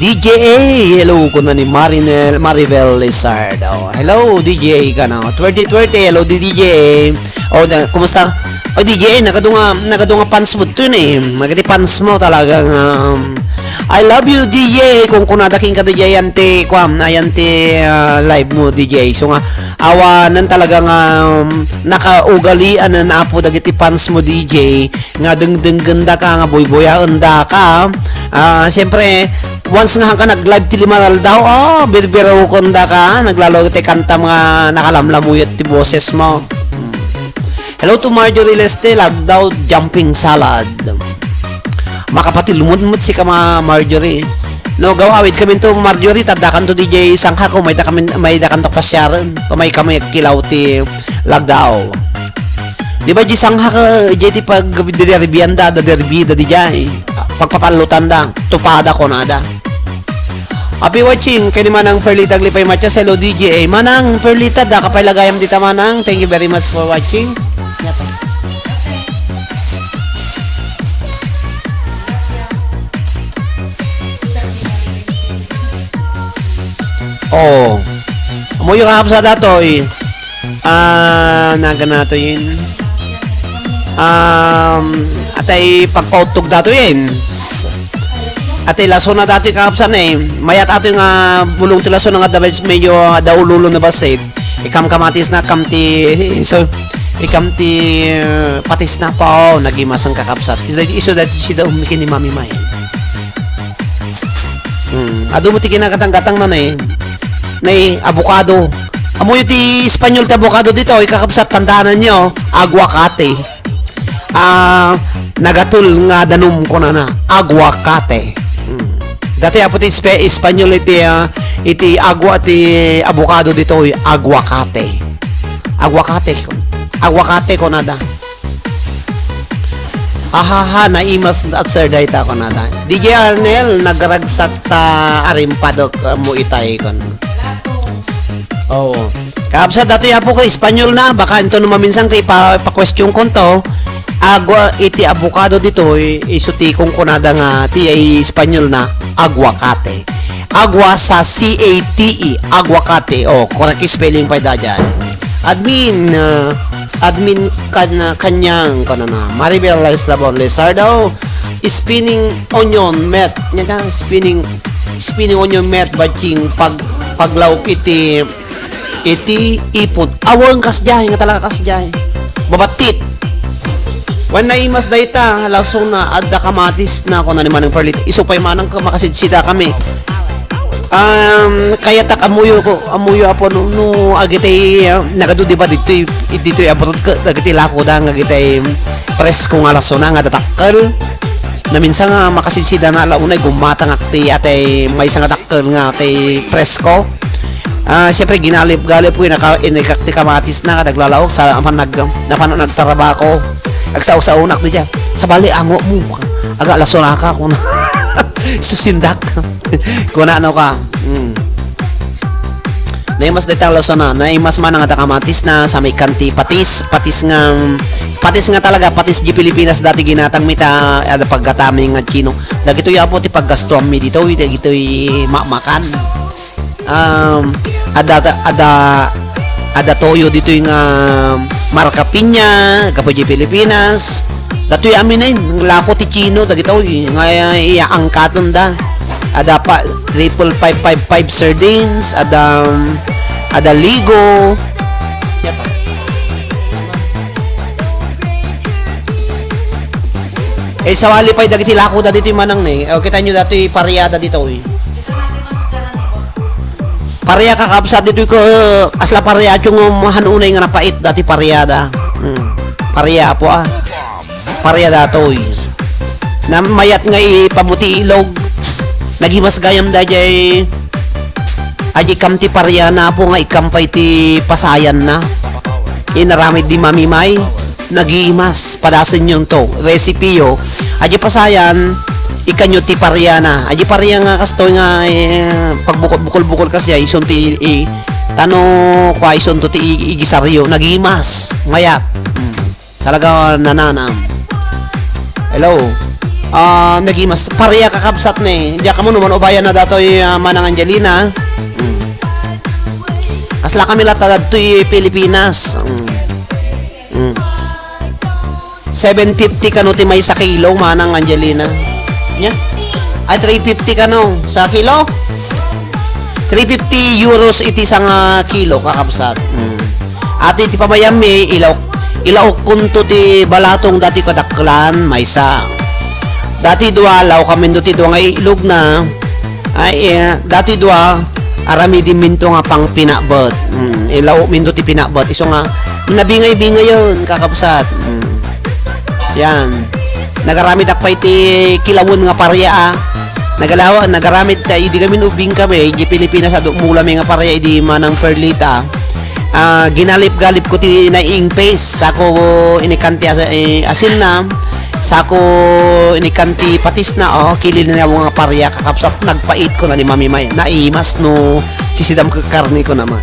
DJ A, hello ko na ni Maribel Lizard. Oh, hello DJ ka na. 2020, hello DJ A. Oh, kumusta? Oh, DJ A, nagadunga pants mo to eh. Nagadi pants mo talagang I love you DJ kung kunadaking ka DJ yanti kwam ayanti live mo DJ. So nga awanan talaga nga nakaugalian na apo dagiti fans mo DJ nga dengdeng ganda ka nga boy-boyaan da ka. Siyempre once nga ka nag-live ti limaral daw, birbiro konda ka, naglalo ti kanta mga nakalamlamuyat ti boses mo. Hello to Marjorie Leste, daw jumping salad. Makapati lumudmud si ka mga Marjorie. No, gawawid kami to Marjorie, tadakan to DJ Sangka ko, may dakan to pasyaran, may kami kilaw ti lagdaw. Di ba di Sangka ka, di pag derbianda, derbida di jay, pagpapalutan da, tupada ko nada. Happy watching, kaya manang Perlita Glipay Matcha, hello DJ, manang Perlita, da kapay lagayam dita manang, thank you very much for watching. Oh, mo yung kakapsa dato naga na to yun. Atay pagpautog dato yun. Atay laso na dato yung kakapsa na mayat ato yung bulong ti laso na nga medyo daululo na basid. Ikam kamatis na kamti so ikam ti patis na pa nagimas ang kakapsat. Iso dati siya daw umikin ni Mami May. Ado mo ti kinakatang-katang na nay avocado. Amoy ti Espanyol ti avocado dito, ikakapsat tandaanan nyo, aguacate. Nagatul nga danum ko na aguacate. Dati apo ti Espanyol iti avocado dito, aguacate. Aguacate ko nada. Naimas at sir dayta ko nada. DJ Arnel nagragsak ta arimpadok mo itay kon. Kapsa dato ya po ko Espanyol na baka ito no maminsan kay pa-question ko to. Agua iti avocado dito isuti kong kunada nga ti ay Espanyol na aguacate. Agua sa C-A-T-E aguacate. Correct spelling pa dyan. Admin kanyang kanana Maribel Labon Lizardo spinning onion met nya spinning onion met batching paglauk iti ipod awon kasjay nga talaga kasjay babatit wan na imas dayta laso na adda kamatis na kuno ni manang perlit iso pay manang makasidsida kami kaya tak amuyo apo no agitay nagadu di ba dito abroad agitay lako da agitay presko nga laso na nga datakkel na minsan nga makasidsida na alaunay gumatang akti atay may isang datakkel nga atay presko. Siyempre ginalip-galip ko inikakti kamatis na kadaglalawok sa nagtarabako agsaw-saunak di dyan sa bali ango mo aga laso na ka kung susindak kung ano ka naimas detang laso na naimas man ang kamatis na sa may kanti patis nga talaga patis di Pilipinas dati ginatang mita ada paggatami nga chino dagito yapo ti paggastuam mi dito dagito makan ada toyo dito yung marka pinya kapo di Pilipinas datoy amin na lako ti chino dagito nga iaangkatan da ada pa 555 sardines ada ligo sawali pay dagiti lako da dito manang kita nyo datoy pariyada dito pariya kakapsat dito ko asla pariya yung hanunay nga napait dati pariyada pariya po pariya datoy na mayat nga ipamuti ilog nagimas gayam da jay aji kamti pariya na po nga ikampay ti pasayan na inaramid di Mami May nagimas padasin yung to recipe yo aji pasayan ikanyo ti pariya na aji pariya nga kastoy nga pagbukol-bukol kasi ison ti tano kwa ison to ti igisaryo nagimas mayat talaga nananam hello nagimas pariya kakabsat diya kamo naman ubayan na datoy manang Angelina asla kami latad to Pilipinas 750 kanuti may sa kilo manang Angelina nya Ay 350 ka no sa kilo. 350 euros iti isang kilo kakabsat. Ati ti pamayami ilaw kunto ti balatong dati kadaklan maysa. Dati dua law kami do ti dua nga ilog na ay dati dua arami di minto nga pang pinabot. Ilaw minto ti pinabot iso nga nabingay-bingay yun kakabsat. Yan. Nagaramit akpay ti kilawon nga parya nagaramit ta idi kami ubing kami di Pilipinas ado mula may nga parya idi manang perlita. Ginalip-galip ko ti naing paste sako inikanti asin na sako inikanti patis na kilil na mga parya kakapsat nagpait ko na ni Mami May naimas no sisidam ka karni ko naman.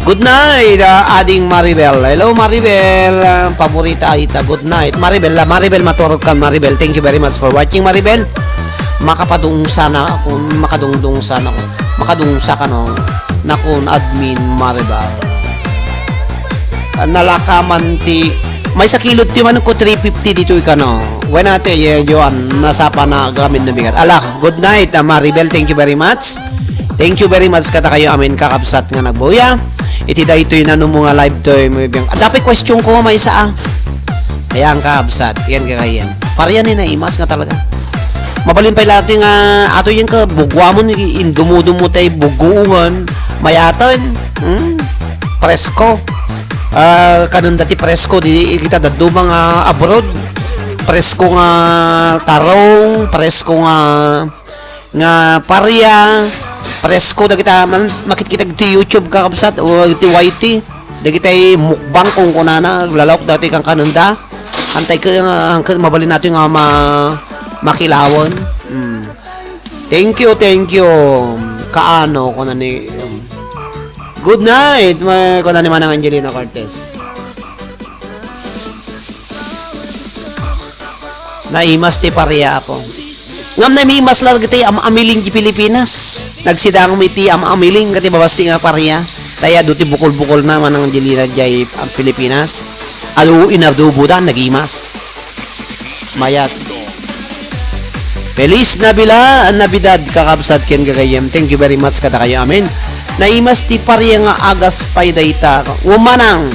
Good night, ading Maribel. Hello, Maribel. Paborita ita. Good night. Maribel maturog ka, Maribel. Thank you very much for watching, Maribel. Makadungsa ka no. Nakun admin Maribel. Nalakaman ti may sa kilod ti man ko 350 dito ka no. When ate Joan nasapa na gamit na bigat. Good night, Maribel. Thank you very much. Thank you very much kata kayo amin kakabsat nga nagbuya. Iti da ito'y nano mga live to'y dapat question ko may isa ayan kakabsat. Yan kakayan. Paryan ni na imas nga talaga. Mabalin pa natin nga ato yan ka bugwamon indumudumo tayo buguungan mayatan presko kanun dati presko di kita dadu mga abroad presko nga tarong presko nga parya presko da kita makikita ti YouTube kakabsat o ti YT da kita mukbang kung kunana lalawak dati kang kanunda antay ka mabalin natin nga makilawon. Thank you kaano ko na ni good night ko na ni Manang Angelina Cortez. Naimas ti parya po ngam na mimas lang gati amiling di Pilipinas nagsidang miti amiling gati babasi nga parya taya duti bukol-bukol na Manang Angelina jay ang Pilipinas alo inadubudan nagimas mayat. Feliz Navidad kakabsat ken gagayem. Thank you very much kata kayo amin. Naimas ti parya nga agas pay dayta. Umanang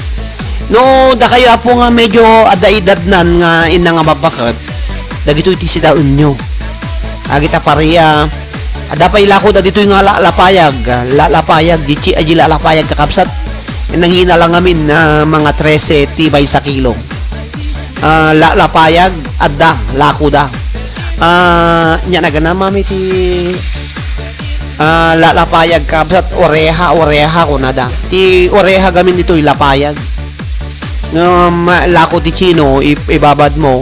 no da kayo apo nga medyo ada-edad nan nga ina nga mabakat. Dagito iti sidaon nyo. Agita parya adapay lako da dito nga lapayag dichi aji lapayag kakabsat. Nangina lang amin mga 13 tibay sa kilo. Lapayag adda lako da. Nya naganama mi ti lapayag kabsat oreha ko nada ti oreha gamin dito lapayag lako ti chino ibabad mo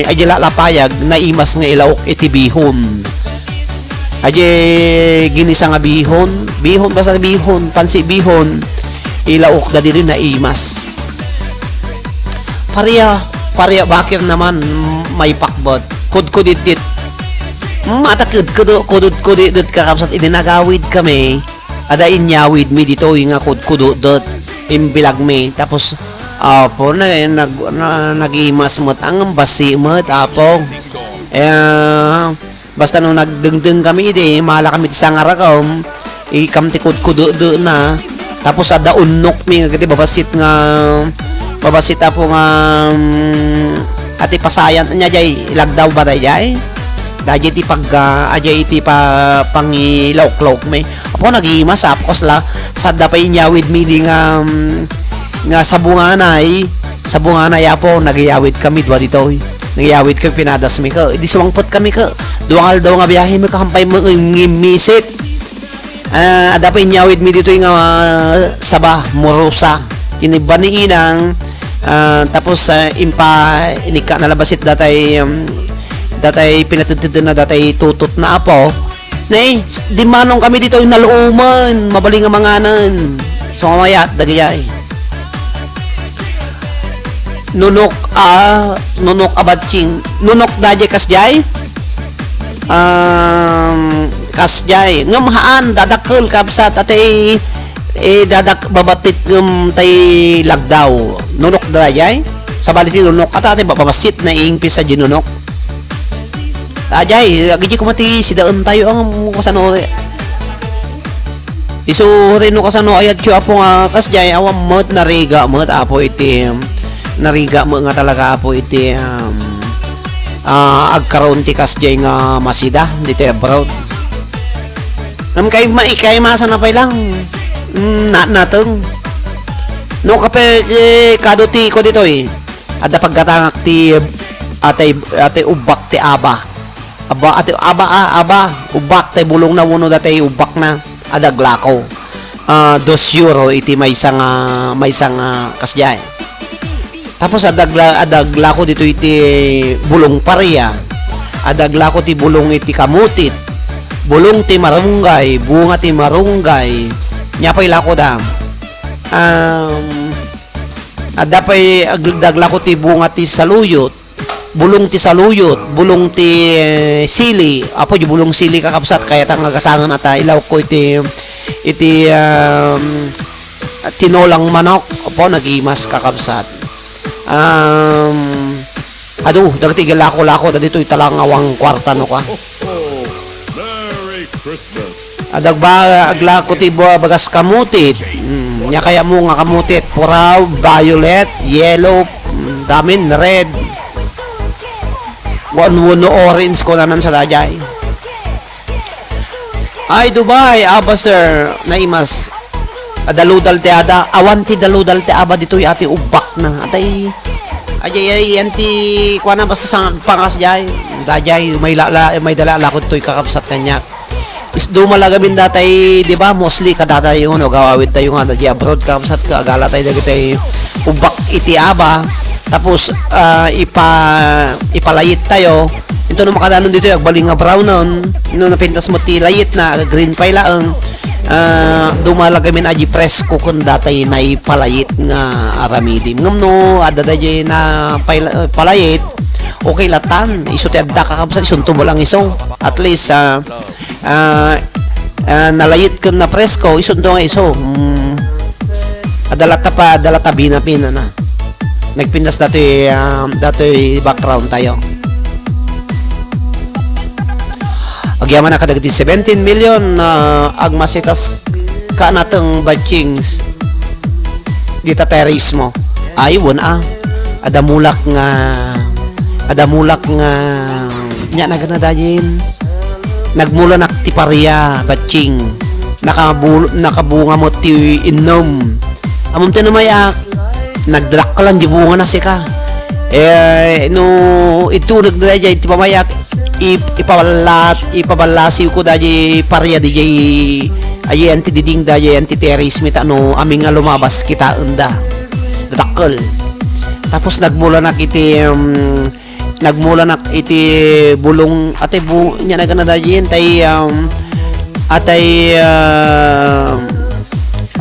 aje lapayag naimas nga ilaok iti bihon aje ginisa nga bihon basta bihon pansi bihon ilaok da diri naimas parya bakir naman may pakbot kudkudit mata kudkudit kakapsat ininagawid kami ada inyawid mi dito yung nga kudkudut imbilag mi tapos apo nagimas mot ang basi mot apo basta nung nagdengdeng kami mahala kami sa ngarakom ikamti kudkudut na tapos ada unok mi nga babasit apo nga ati pasayan nya jay lagdaw ba jay daji ti pag ajay ti pangilaw-law me apo nagimas apo sala sadda pa inyawid mi di nga sabunganay apo nagyawid kami dua dito nagyawid kami pinadas mi ka di sumangpot kami ka duangal daw nga biyahe mi kahampay mo ngimisit ada pa inyawid mi dito nga Sabah Morosa tiniban ni inang tapos inika nalabasit datay pinatutudun na datay tutot na apo di manong kami dito yung naluuman mabaling nga manganan so mamayat dagayay nunok abatching nunok daje kasjay ngam haan dadakkel kabsat atay dadak babatit tay lagdaw nunok dayay sa balit nunok ata ate babasit na ingpis sa ginunok Ajay, agiji ko mati sidaan tayo ang kasano. Isu rin no kasano ayat ko apo nga kasjay awam mat nariga mat apo iti nariga mo nga talaga apo iti agkaroon ti kasjay nga masida dito abroad. Kay masa na pa lang nateng no kape kado ti ko dito ada pagkatangak ti ate ubak ti aba ubak ti bulong na uno dati ubak na adaglako 2 euro iti may isang kasjay. Tapos adaglako dito iti bulong pareya, adaglako ti bulong iti kamutit, bulong ti marunggay, bunga ti marunggay, nyapay lako da. Adapay daglako ti bunga ti saluyot, bulong ti saluyot, bulong ti sili, apo di bulong sili kakapsat kaya tangatangan ata ilaw ko iti tinolang manok, apo nagimas kakapsat. Dagiti lako-lako dito italang awang kwarta no ka.
Merry Christmas.
Aglako ti bagas kamutit. Nya kaya mo nga kamutit, puraw, violet, yellow, damin red. One orange ko nanan sa dajay. Ay Dubai, aba sir, naimas. Daludal te ada, awanti daludal te aba dito ati ubak na. Atay ay anti kuana basta sang pangas jay. Dajay may dala lakot toy kakapsat kanya. Isdo malagamin datay, di ba? Mostly kadata yung gawawid tayo nga di abroad kakapsat ka agala tayo dagiti ubak iti aba. Tapos ipalayit tayo. Ito no makadanon dito agbaling nga brown non. No napintas mo ti layit na green pa ilaang. Dumalagamin aji presko kun datay na ipalayit nga aramidim ngam no ada daji na palayit okay latan iso ti adda kakabsan isunto mo lang iso at least nalayit kun na presko isunto nga iso adalata binapina na nagpindas datoy background tayo. Agyaman na kadagiti 17 million agmasitas ka nateng badchings dita terismo ay wala adamulak nga nya naganadayin nagmula nakti pareya badching nakabunga mo ti inom amom ti numayak nagdalak ka lang di bunga na sika no ito nagdadaya ti pamayak ipabalasiw ko daji pareya DJ ay anti diding daji anti teris mit aming nga lumabas kita unda dakkel tapos nagmula nak iti bulong ate nya nagana daji atay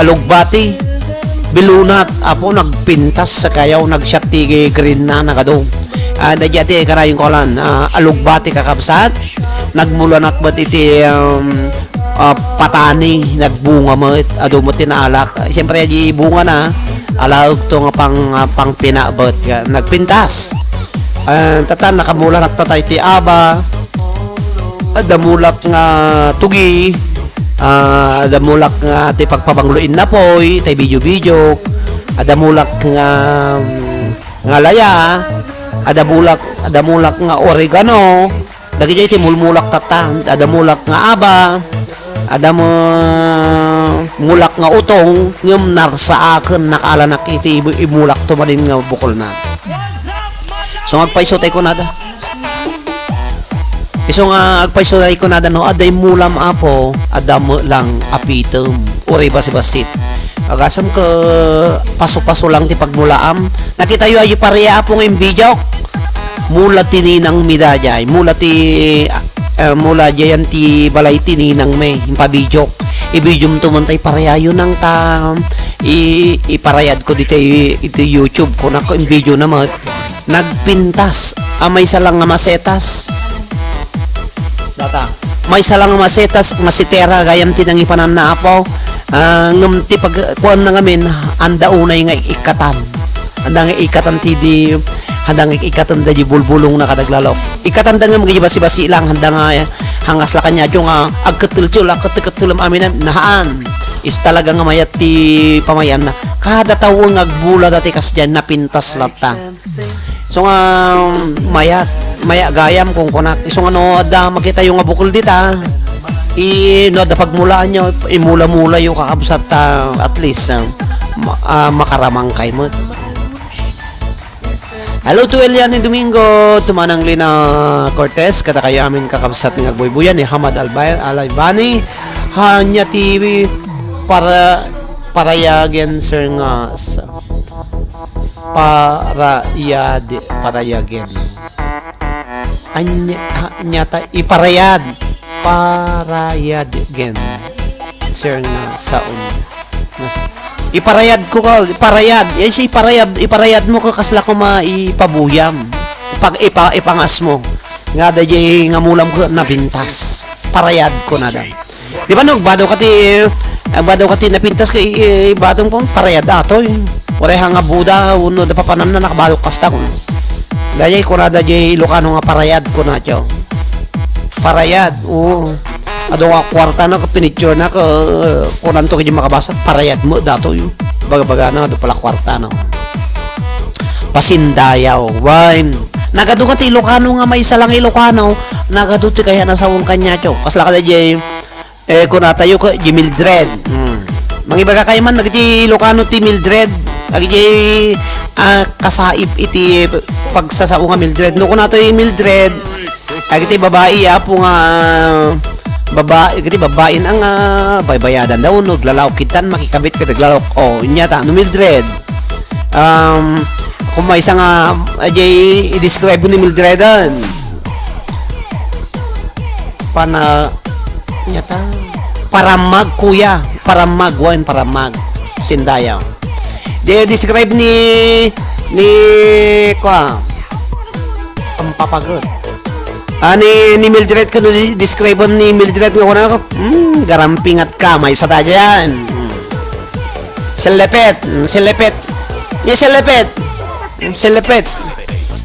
alugbati bilunat apo nagpintas sa kayaw nagshot ti green na nagadong dajati karayong kolan alugbati kakapsat nagmula nakbat iti patani nagbunga mo ado mo tinalak siyempre di bunga na alawag to nga pang pinabot nagpintas tatan nakamula naktatay ti aba adamulak nga tugi adamulak nga ti pagpabangluin na poy tay video adamulak nga laya adamulak nga oregano dagiti iti mulmulak tata adamulak nga aba mulak nga utong ngem narsa aken nakala nakiti imulak to manin nga bukol na so agpaiso tay ko nada iso nga agpaiso tay ko nada no aday mulam apo adam lang apitem uri basi-basit agasam ke paso-paso lang ti pagmulaam nakita yu ayi pareya apo nga imbijok mula tininang midajay mula jayan ti balay tininang may impabijok ibijum tumantay pareya yun ang iparayad ko dito iti YouTube ko nako imbidyo naman nagpintas may salang nga masetas data may salang nga masetas masitera gayam tinang ipanan na apo ngam ti pagkuan na ngamin anda unay nga ikatan handang ikatan tidi handang ikatan da bulbulong na kadaglalok ikatan da nga mga basi-basi lang handang hangas la kanya jo nga agketul la ketul amin nahaan is talaga nga mayat ti pamayan na kada tawo nga agbula dati kasdyan napintas lata so nga maya gayam kung kunak so nga no da makita yung nga bukol dita no da pagmulaan nyo imula-mula yung kakabsat at least makaramang kay mo. Hello to Eliane Domingo, tumanang Lina Cortez, kada kayo amin kakabsat ng agbuybuyan ni Hamad Alaybani, hanya TV parayagen sir nga parayagen nyata iparayad gen sir nga saon iparayad ko yan siya iparayad mo ka kasla ko maipabuyam ipangas mo nga da jay nga mulam ko nabintas parayad ko na da di ba badaw kati napintas kay badong po parayad ato pareha nga buda uno da papanan na nakabadok kasta ko dayay ko na da jay Ilocano nga parayad ko na tiyo parayad oo ado nga kwarta na pinitsure na kunan to kaya makabasa parayad mo dato yung baga na ado pala kwarta na pasindayaw wine nagado ka ti Ilocano nga may isa lang Ilocano nagado ti kaya nasawang kanya tiyo kasla ka da jay kunatayo ko di Mildred mangi baga kayo man nagti Ilocano ti Mildred agi kasaip iti pagsasaw nga Mildred no kunatayo Mildred agi ti babae apo nga babain ang baybayadan daw no glalaw kitan makikabit ka glalaw inya ta no Mildred kung may isang i-describe ni Mildredan nyata paramag kuya paramag sindayaw describe ni pampapagot ni Mildred ka describe ni Mildred nga kuna ko garamping at kamay sa tajan selepet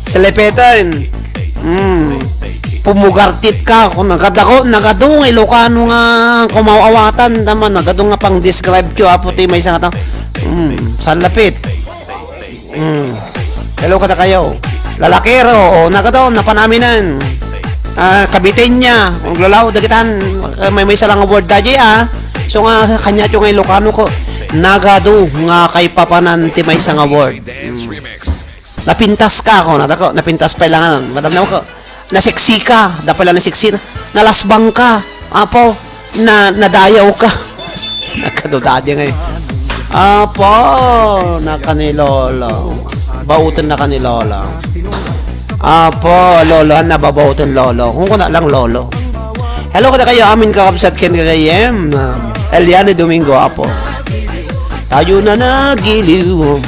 selepetan pumugartit ka kung nagadong Ilocano nga kumawawatan tama nagadong nga pang describe ko apo ti may isang sanlapit hello kada kayo lalakero nagadong napanaminan kabitin niya kung lalaw dagitan may isa lang word daji so nga kanya yung Ilocano ko nagado nga kay papanan ti may isang word napintas ka ako napintas pa lang madam na ko naseksi ka dapat lang naseksi nalasbang ka apo nadayaw ka nakadodadya ngayon apo nakanilolo bautan na kanilolo apo lolohan na babautan lolo kung kuna lang lolo hello kada kayo amin kakabsat ken kagayem Eliane Domingo apo tayo na nagiliw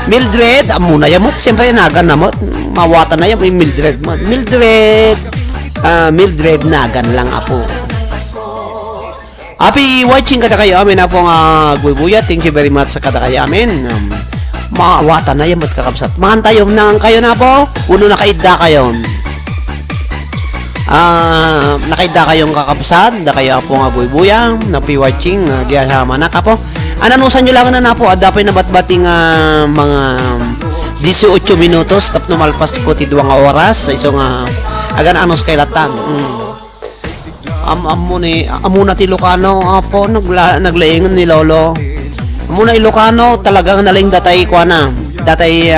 Mildred amuna yamot siyempre nagan namot mawatan na yung Mildred Mildred nagan lang apo happy watching kada kayo amin apo nga bubuya thank you very much sa kada kayo amin mawatan na yamot kakabsat mahan tayo nang kayo na po uno nakaida kayo nakaida kayong kakabsat da kayo po nga bubuya napi watching giyasama na ka po ananusan nyo lang na po adapay na batbating mga 18 minutos tapno malpas ko ti 2 oras sa isang agan anos kay latan amuna ti Ilocano apo naglaingan ni lolo amuna Ilocano talagang naling datay ko na datay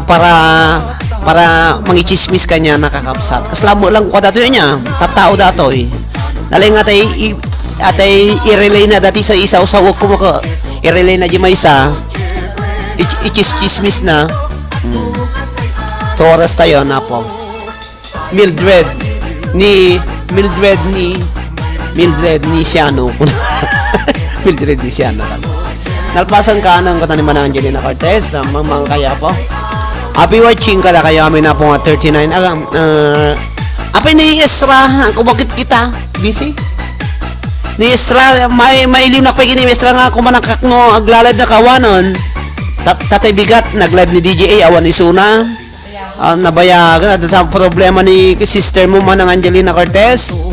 para mangichismis kanya nakakapsat kaslamo lang ko dato niya tatao datoy naling atay i-relay na dati sa isa o sa wag ko maka i-relay na di may isa i-chismis na Torres tayo na po Mildred ni Siano Mildred ni Siano nalpasan ka ng kata ni Mana Angelina Cortez mga kaya po happy watching kada kayo amin na po nga 39 apay ni Esra kung bakit kita busy ni Estra may linak pa gini Estra nga kumanakak no aglalad na kawanon Tatay Bigat, nag-live ni DJA, awan isuna. Nabayagan at sa problema ni sister mo man ang Angelina Cortez.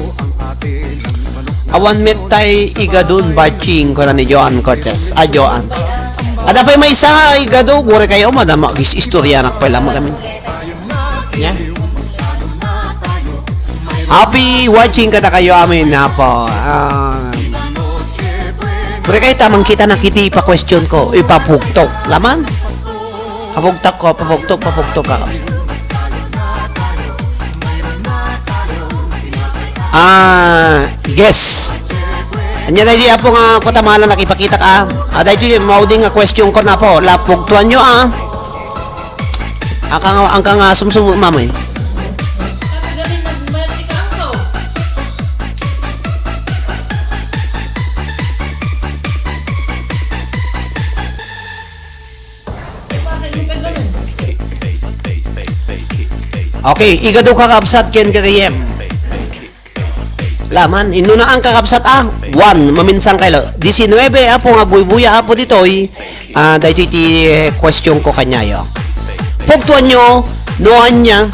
Awan met tay igadun batching ko na ni Joan Cortez. Joan. Ada pa may isa igado, gore kayo madama istorya nak pala mo kami. Yeah. Happy watching kada kayo amin na po. Pero kayo tamang kita nakiti pa question ko, ipapugtok. Laman? Papugtok ko, papugtok ka. Guess. Anya tayo diya po nga kutamala nakipakita ka. Tayo diya, mauding nga question ko na po. Lapugtuan nyo Ang kang sumsum mamay. Okay, igado ka kapsat ken kagayem. Laman, inuna ang kakapsat 1, maminsang kayo. 19, apo nga buy-buya apo ditoy. Dahil iti question ko kanyayo. Pugtuan nyo, noan niya.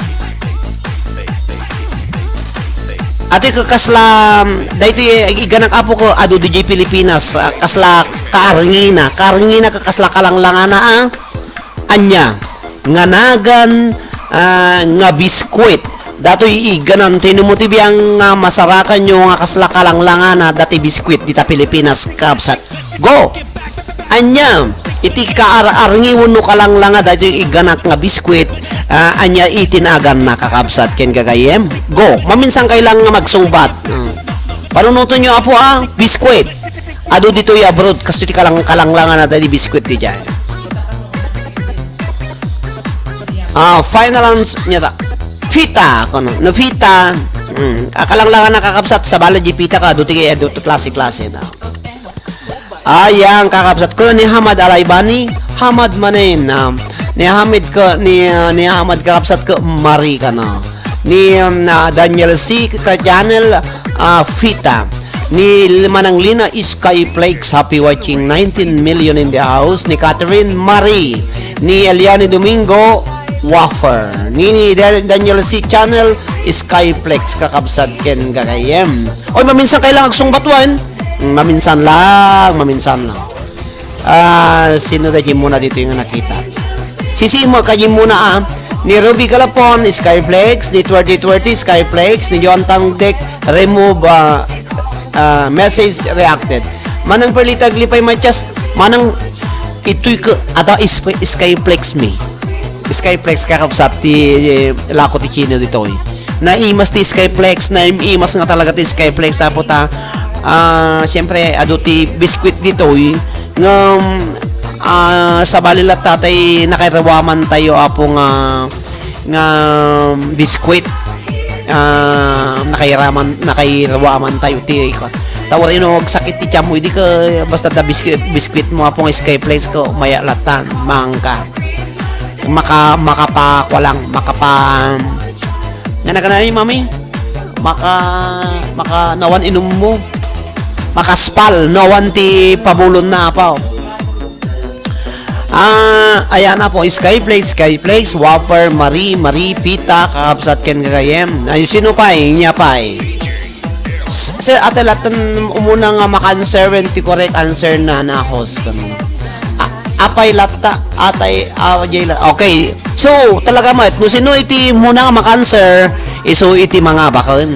Ati kasla, dahil iganak apo ko, ado DJ Pilipinas, kasla kaarngina kasla kalanglangana anya, nganagan, nga biskwit datoy iganan tinumutibiyang masarakan nyo nga kasla kalanglangan na dati biskwit dita Pilipinas kapsat go anya iti kaarngiwon no kalanglanga datoy iganak nga biskwit anya itinagan na kakapsat ken gagayem go maminsan kailang nga magsungbat panunuto nyo apo biskwit ado dito abroad kasi ti kalanglangan na dati biskwit di dyan. Final answer niya fita kono no fita kakalanglangan nakakapsat sa bala di pita ka duti kay klase na ayang kakapsat ko ni Hamad Alaybani Hamad manin ni Hamid ko ni Hamad kakapsat ko Mari kana ni Daniel C ka channel fita ni Manang Lina Skyflakes happy watching 19 million in the house ni Catherine Marie ni Eliane Domingo Wafer ni Daniel C channel Skyflex kakabsad ken gagayem oy maminsan kailangan agsungbatwan maminsan lang sino dahil muna dito yung nakita sisi mo kayo muna ni Ruby Galapon Skyflex ni 2020 Skyflex ni John Tangdek remove message reacted manang perlitag lipay matchas manang ito'y ata Skyflex me Skyflex kakapsat ti lako ti Chino dito naimas ti Skyflex naimas nga talaga ti Skyflex apo ta siyempre ado ti biskwit dito nga sa balilat tatay nakairawaman tayo apo nga biskwit nakairawaman tayo ti tawarin o sakit ti tiyan mo hindi ka basta ta biskwit mo apo nga Skyflex ko maya latan mangka makapakwalang nga nakanay mami maka nawan inom mo makaspal nawan ti pabulon na pa ayan na po Skyflex Whopper Marie Pita kakapsat ken gagayem ay sino pa niya pa sir atalatan umuna nga maka-answer ti correct answer na host kano apay latta atay okay so talaga mat no sino iti muna nga maka-answer iso iti mga bakon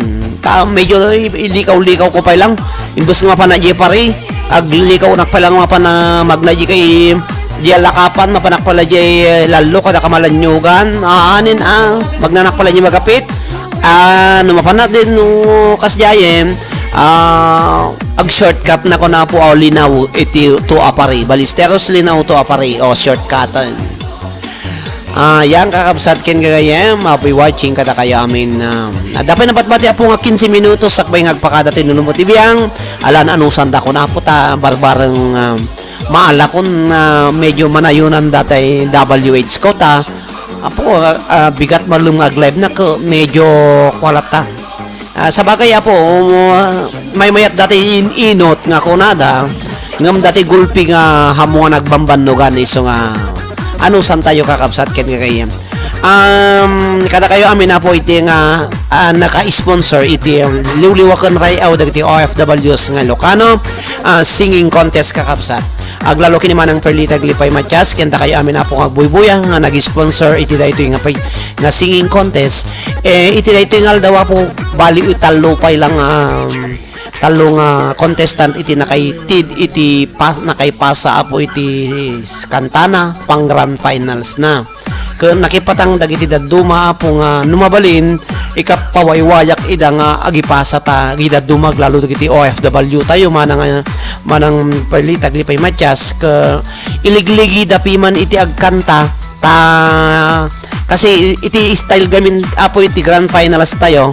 medyo ilikaw ko pa lang imbes nga mapanaji pare aglikaw nak pa lang mapana magnaji kay dialakapan mapanak pala jay lalo kada kamalanyugan aanin magnanak pala niya magapit no mapanat din no kasjayem ag shortcut na ko na po linaw iti to apari balisteros linaw to apari shortcut yang kakabsat ken gagayem happy watching kada kayo amin dapat na batbati po nga 15 minutos sakbay ngagpakada tinunumot ibiyang alan anusan da ko na po ta barbareng maala kon medyo manayunan datay WH ko ta apo bigat malum live na ko medyo kwalata sa bagay po may mayat dati inot nga kunada ngam dati gulpi nga hamo nga nagbambannogan iso nga ano san tayo kakabsat ken kay kada kayo amin na po iti nga naka-sponsor iti liwliwakan rayaw dagiti OFWs nga Ilocano singing contest kakabsat. Aglalo kini man ang Perlita Glipay Matias kenta kayo amin na po nga buybuya nga nag-sponsor iti daytoy nga singing contest. Iti daytoy nga daw po bali italo pay lang talong contestant iti nakaitid iti nakaipasa apo iti kantana pang grand finals na. Kung nakipatang dagiti daduma apo nga numabalin ikapawaywayak ida nga agipasa ta gidaduma lalo dagiti OFW tayo manang Perlita Glipay Matias ka iligligi dapiman iti agkanta ta kasi iti style gamin apo iti grand finals tayo.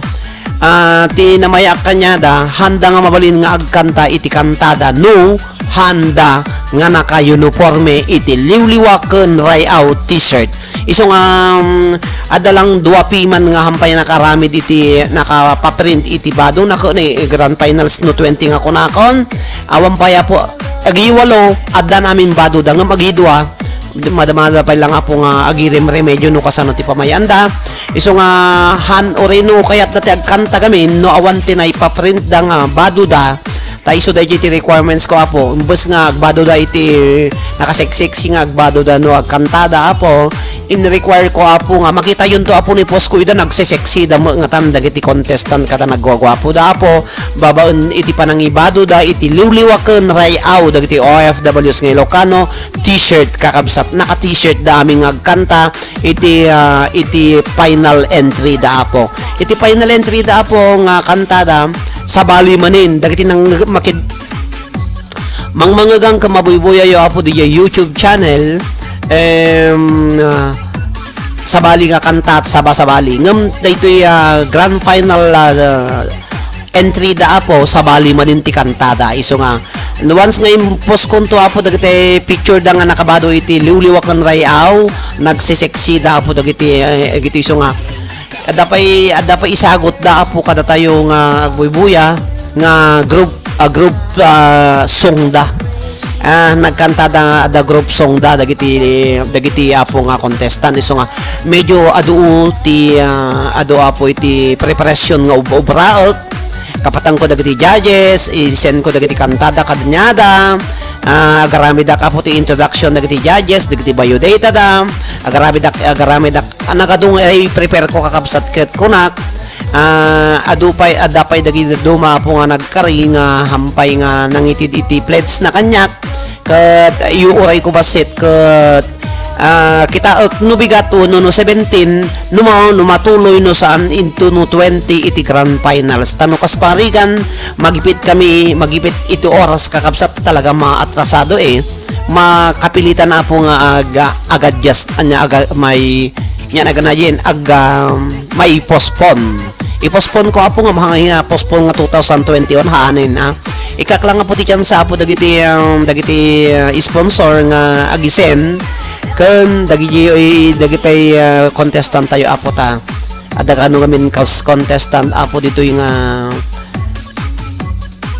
Ti namayak kanya da handa nga mabalin nga agkanta iti kantada no handa nga naka-uniforme iti liwliwaken rayaw t-shirt iso nga adalang dua piman nga hampay nakaramid iti nakapaprint iti bado na ni grand finals no 20 nga kunakon awan paya po agiwalo adda namin bado da nga magidwa madamada pa lang apo nga agirim remedyo no kasano ti pamayanda iso nga han oreno kayat dati agkanta gamin no awan tinay paprint da nga bado da ta iso da iti requirements ko apo imbes nga agbado da iti nakaseksiksi nga agbado da no agkantada apo in-require ko apo nga makita yun to apo ni post ko ida nagseseksi da nga tan dagiti contestant kata nagwagwapo da apo babaon iti panangibado da iti liwliwaken rayaw dagiti OFWs nga Ilocano t-shirt kakabsat naka t-shirt da aming agkanta iti final entry da apo iti final entry da apo nga kantada sabali manin dagiti nang makid mangmangagang kamabuybuya yo apo di YouTube channel sabali nga kanta at sabali ngam daytoy grand final entry da apo sabali manin ti kantada iso nga once nga post konto apo dagiti picture da nga nakabado iti liwliwakan rayaw nagsiseksi da apo dagiti iso nga ada pa isagot da apo kada tayo nga agbuybuya nga group song da nagkanta da group song da dagiti apo nga contestant iso nga medyo adu apo iti preparation nga ubraot kapatang ko dagiti judges i-send ko dagiti kantada kadanyada agarami da kapo ti introduction dagiti judges dagiti biodata da agarami da nakadung prepare ko kakabsat ket kunak adapay dagiti duma po nga nagkari nga hampay nga nangitid iti pledge na kanyak ket iuray ko basit ket kita no bigato no 17 no matuloy no saan into no 20 iti grand finals tano kasparigan magipit ito oras kakabsat talaga maatrasado makapilitan na po ngaag-adjust may may postpone ko apo nga mga postpone nga 2021 haanin ikaklang nga puti kan sa apo dagiti sponsor nga agisen ken dagiti contestant tayo apo ta adda ano gamin contestant apo dito nga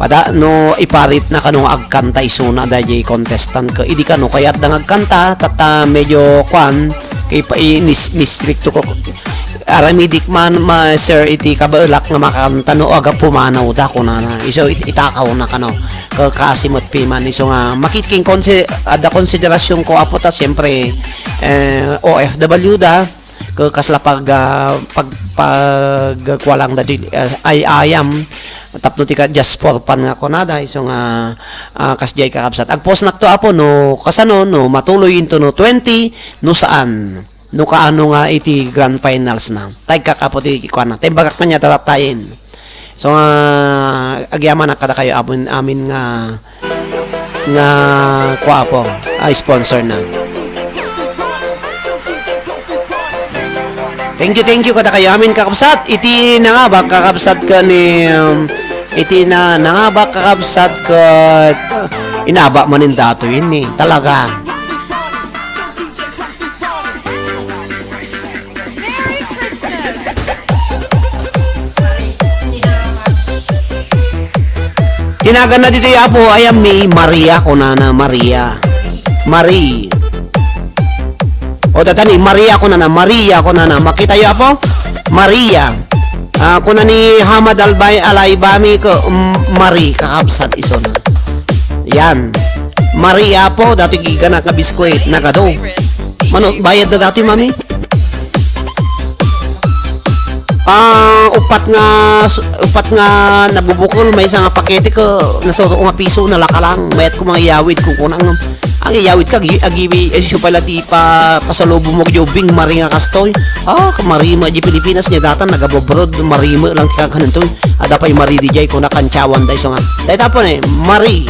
pada no iparit na kanong agkanta isuna dayjay contestant ka idi kano kayat dang agkanta tata medyo kwan kay pa mistricto ko aramidik man sir iti kabaulak nga makanta no aga pumanaw da ko na iso itakaw na kano kasimot piman iso nga makiking ada konsiderasyon ko apo ta siyempre OFW da kasla pagkwalang da ay ayam tapno tika just for fun nga konada iso nga kasjay kakabsat agpost nakto apo no kasano no matuloy into no 20 no saan no kaano nga iti grand finals na tay kakapot iti kuana tay bagak kanya tatatayin so agyaman na kada kayo amin nga kuapo sponsor na thank you kada kayo amin kakabsat iti na nga ba kakabsat ka ni iti na nga ba kakabsat ka inaba manin dato yun talaga tinagan na dito yapo ayam ni Maria kunana Marie O datani Maria ko na Maria ko na makita yo apo Maria kuna ni Hamad Alaibami ko Marie kakabsat iso na yan Maria po dati giga na ka biskwit nagado mano bayad na dati mami upat nga nabubukol may isang pakete ko nasuro nga piso na lakalang mayat ko mga iyawid ko kunang ang iyawid ka agibi esyo pala ti pasalubo mo jobing maringa kastoy marima di Pilipinas niya datan nagabobrod marima lang ti kakanantoy ada pa yung mari di jay ko nakantsawan dahi so nga dahi tapon Marie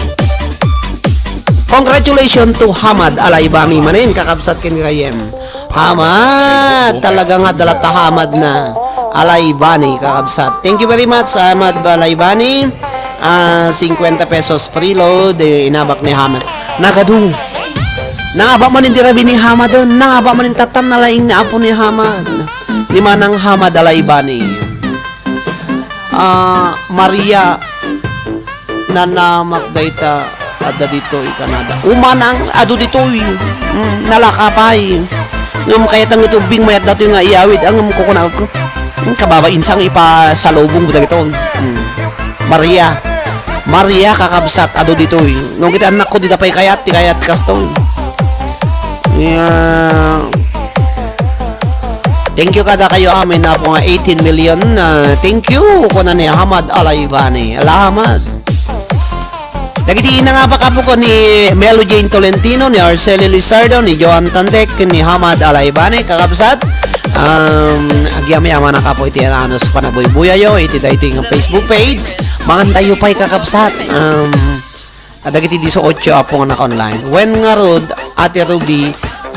congratulations to Hamad Alaibami manin kakabsat kin kayem Hamad talaga nga dalata Hamad na Alaibani kakabsat. Thank you very much Hamad Alaibani. 50 pesos preload inabak ni Hamad. Nagadu. Nangaba man hindi rabi ni Hamad doon. Nangaba man tatan na laing na apo ni Hamad. Ni manang Hamad Alaibani. Maria nanamak dayta ada dito Canada. Umanang ado dito nalakapay. Ngam kaya tang itubing mayat dato nga iyawid ang kukunaw ko. Kababain sang ipasalubong ko dito. Maria kakabsat ado dito nung kita anak ko dito pa'y kayat kasto thank you kada kayo amin na po nga 18 million thank you ko na ni Hamad Alaibani alahamad nagiti na nga pa kapo ko ni Melo Jane Tolentino ni Arceli Lizardo ni Joan Tandek ni Hamad Alaibani kakabsat agyami-ama na kapo iti anos panaboy-buya yo iti dahito yung Facebook page mangantayo pa'y kakabsat adagiti 18 apo nga naka-online when nga rod ati Ruby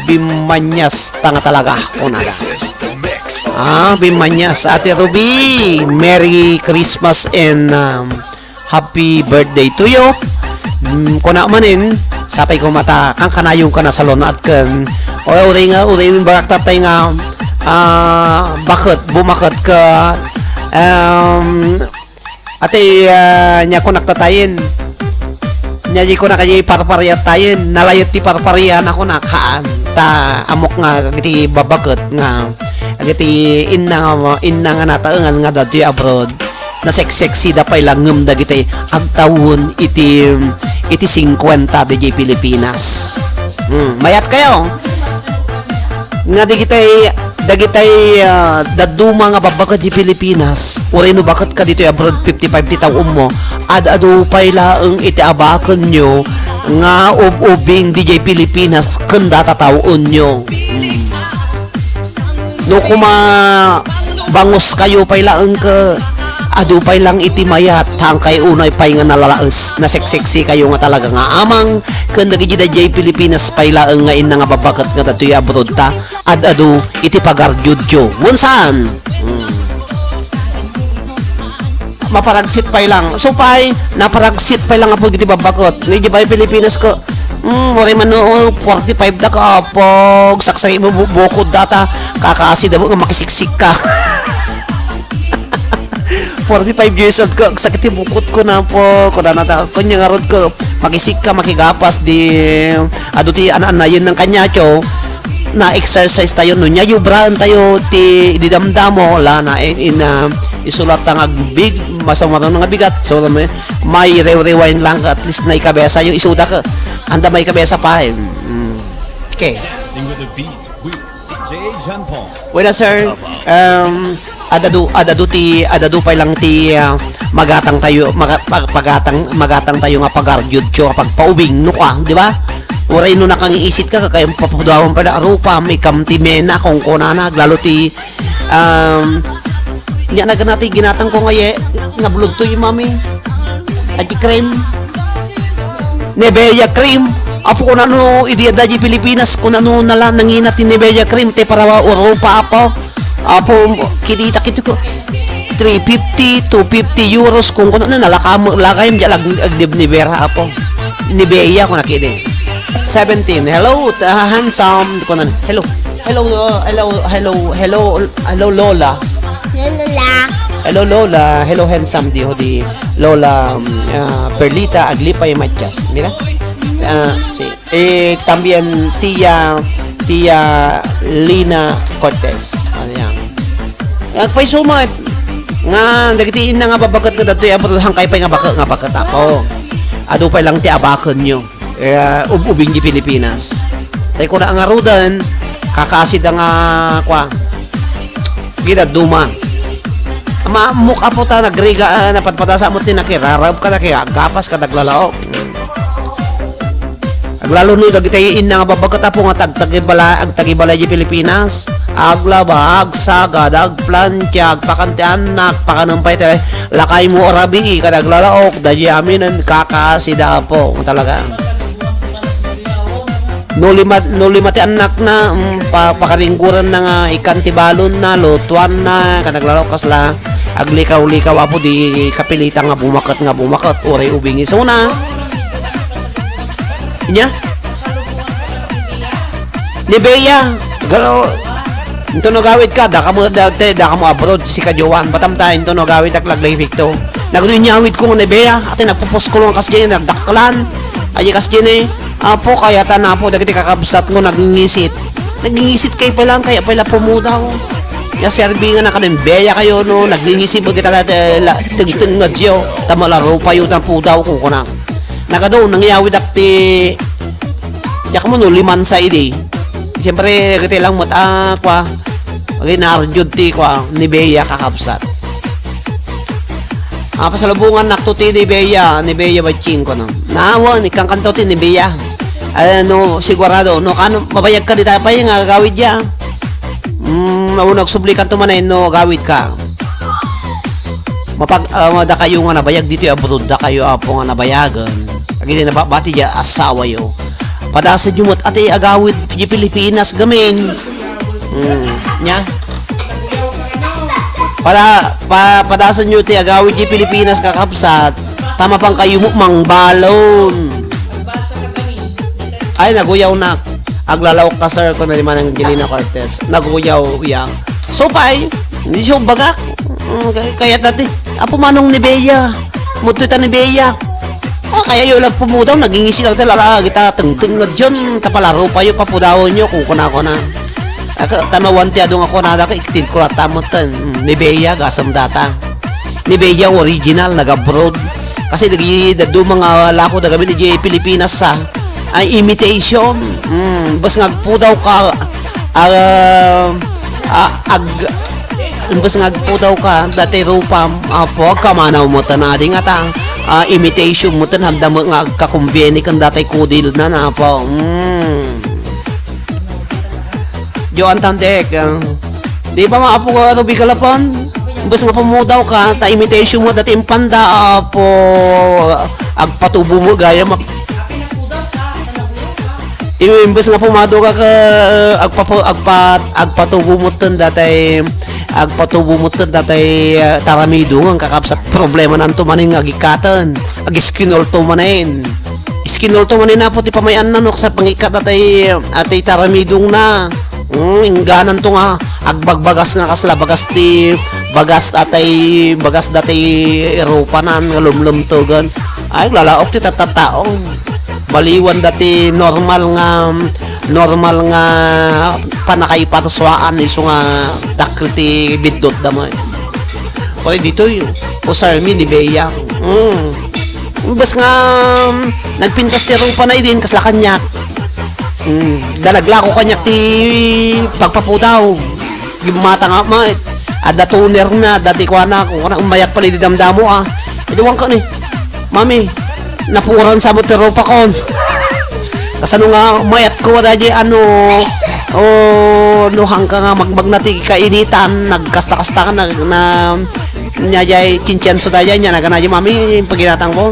bimanyas tanga talaga kunada bimanyas ati Ruby Merry Christmas and happy birthday to you kuna manin sapay ko mata kang kanayong ka na salon at kan uray barak tatay nga bakit bumakit ka ate nya ko naktatayin nya ko na kaya parpariyat tayin nalayot ti parpariyan ako nakaan ta amok nga giti babakit nga giti inna nga nataengan nga dati abroad na sexy da pay langem dagiti agtawon iti 50 DJ Pilipinas mayat kayo nga dagitay daduma nga babakat di Pilipinas uray no bakit ka dito abroad 55 ti taon mo adu pay laeng iti abaken nyo nga ubing DJ Pilipinas kenda tataon nyo no kuma bangos kayo pay laeng ka adu pay lang iti mayat tangkay unay pay nga nalalaes na seksexy kayo nga talaga nga amang kenda gidi DJ Pilipinas pay laeng nga ina nga babakat nga datoy abroad ta adu iti pagardyudyo wunsan maparagsit pay lang so pay naparagsit pay lang apo gidi babakot ni di pay Pilipinas ko wari man no 45 da ka pog saksay mo bukod data kakaasi da mo nga makisiksik ka 45 years old ko sakit bukod ko na po kuna nata kunya nga rod ko makisik ka makigapas di adu ti ananayon ng kanya cho na exercise tayo no nya yubraan tayo ti didamdamo la na isulat ang big masama nga bigat so may rewind lang at least na ikabesa yung isuda ka anda may kabesa pa okay wala sir adadu pay lang ti magatang tayo magatang tayo nga pagardyud cho kapag paubing no ka di ba uray no nakangiisit ka kay papudawan pa na arupa may kamtimena kung kunana lalo ti nya naganati ginatang ko ngaye nga bulog to yung mami at cream Nivea cream apo kung ano idiyada di Pilipinas kung ano nala nanginat ni Nivea cream te para Europa apo kitita kito ko 350 250 euros kung ano nalakam lakay mja agdib ni Vera apo Nivea ko nakide 17 hello handsome ko na hello Lola hello Lola hello handsome di Lola Perlita Aglipay Matias mira sí también tía Lina Cortez. Ayan. Pay sumat nga nagtiin na nga babakat ka datoy abot hangkay pay nga bakat ako. Ado pa lang ti abakan nyo. Ubing di Pilipinas. Tay ko na ang arudan kakasid nga kwa. Gida duma. Mukha po ta nagriga napatpatasa mo tin nakirarab ka na kaya gapas ka naglalaok. Aglalo no dagitayin na nga babakat po nga agtagibalay di Pilipinas. Aglaba, agsagad, agplantya, agpakantianak, pakanampay tayo. Lakay mo orabi, kadaglalaok, dadya aminan, kakasida po. Talaga. No limati anak na, pakaringguran na nga, ikantibalon na, lutuan na, kadaglalaok kasla. Aglikaw-likaw apo, di kapilita nga bumakat, uray ubingi. So na, inya? Ni Bea, galo, ito nagawid ka, daka mo abroad, si Kajowan, batam tayo, ito nagawid ak laglahipik to. Nagdunyawid ko nga ni Bea, ati nagpupos ko lang kaskin, nagdaklan, ay kaskin apo, kaya ta na po, dagiti kakabsat ko, nagingisit kayo pa lang, kaya pala pumudaw. Ya serbi nga na kanin, Bea kayo, no, nagingisit mo kita tingting na diyo, tamalaro pa yun ang pudaw ko na. Nagado, nangyawid ak ti, yak mo no, liman sa idi. Siyempre, kati lang mo, kwa, ginarjud ti, kwa, ni Bea kakabsat. Pasalubungan nakto ti ni Bea baching ko, no. Naawan, ikang kanto ti ni Bea. Ano, sigurado, no, kano, mabayag ka di tayo pa yung gawid ya. Nagsublikan to manay, no, gawid ka. Da kayo nga nabayag dito, abroad, da kayo apo nga nabayagan. Agiti na bati dya, asawa yo. Padasa jumot ati agawid di Pilipinas gamin. Nya. Padasa nyo ti agawid di Pilipinas kakapsat. Tama pang kayo mo mang balon. Ay naguyaw na. Aglalawak ka sir ko na naman ng Angelina Cortez. Naguyaw yang. So pay, hindi siya bagak. Kaya dati, apo manong ni Bea. Mututa ni Bea. Kaya yun lang pumudaw, nagingisi lang talaga kita tengteng na dyan, tapalaro pa yung papudawon nyo kung kuna tanawan tiya doon ako na iktil ko ratamutan ni Bea gasam data ni Bea original nag-abroad kasi doon mga lako na gamit ni Pilipinas sa ay imitation bas ngagpudaw ka bas ngagpudaw ka dati rupam apo kamanaw mo tanading ata imitation mo tan handa mo nga kakumbiyeni kan datay kudil na po. Jo antandek. Di ba maapo ka rubi kalapon? Bas nga pumudaw ka, ta imitation mo dati impanda po agpatubo mo gaya imbes nga pumado ka agpatubo mo tan datay taramido ang kakapsat problema nanto manin nga gikatan agiskinol to manin na po ti pamayan na no sa pangikat atay taramidong na ingganan to nga agbagbagas nga kasla bagas datay Europa nan lumlum to gan ay lalaok ti tatataong baliwan dati normal nga panakay patuswaan iso nga dakriti bidot damay. Pwede dito yung usarmi ni Bea. Bas nga nagpintas ti rupa na idin kasla kanyak. Dalagla ko kanyak ti pagpaputaw. Gimata nga ma ada tuner na dati ko na umayak pala di damdamo Iduwang ka ni. Mami, napuran sa mo ti rupa kon. Kasano nga mayat ko wala di nuhang ka nga magmagnati kainitan nagkasta-kasta ka na nyajay chinchenso tayo niya naganadya mami paginatang ko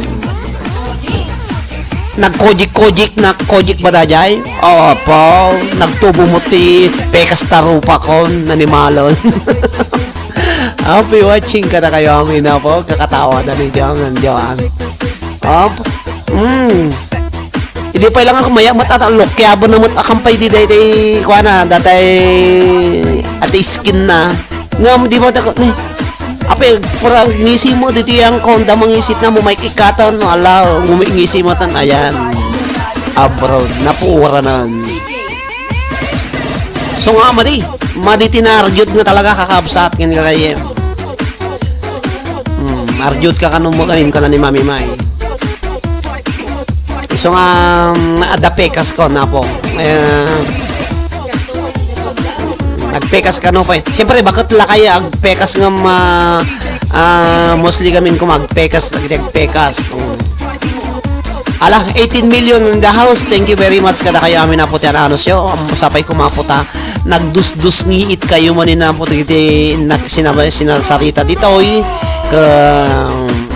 nagkojik ba dajay opo nagtubo mo ti pekas tarupa ko nanimalon happy watching ka na kayo amin na po kakatawa na ni Diyan nandiyan opo hindi pa lang ako maya matatalok kaya ba namot akampay di day kuana datay ati skin na ngam di ba ni ape pura ngisi mo dito yang konda mangisit na mo may ikatan ala ngumingisi mo tan ayan abroad na pura nan So nga madi tinarjut nga talaga kakabsat kin kay arjut ka kanong mo kanin ka na ni Mami May. So nga adapekas ko na po. Nagpekas ka no pa. Siyempre bakit la kaya agpekas nga mostly gamin ko magpekas nagpekas. Ala, 18 million in the house. Thank you very much kada kayo amin na po tiyan ano siyo. Sapay kumaputa. Nagdus-dus ngiit kayo man na po iti sinasarita dito oy.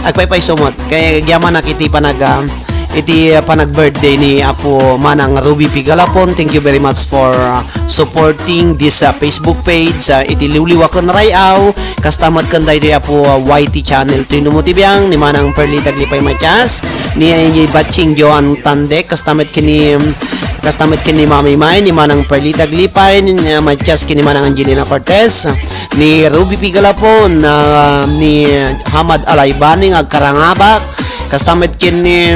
Agpay sumot. Kaya gyaman nakiti pa iti panag-birthday ni Apo Manang Ruby Pigalapon. Thank you very much for supporting this Facebook page. Iti liwliwakon rayaw. Kastamat kan dahi Apo YT channel. Ito yung numutibiyang ni Manang Perli Taglipay Matias. Ni Batching Joan Tandek. Kastamat kini Mami May. Ni Manang Perli Taglipay. Ni Matias kini Manang Angelina Cortez. Ni Ruby Pigalapon. Ni Hamad Alaybaning Agkarangabak. Kastamit kin ni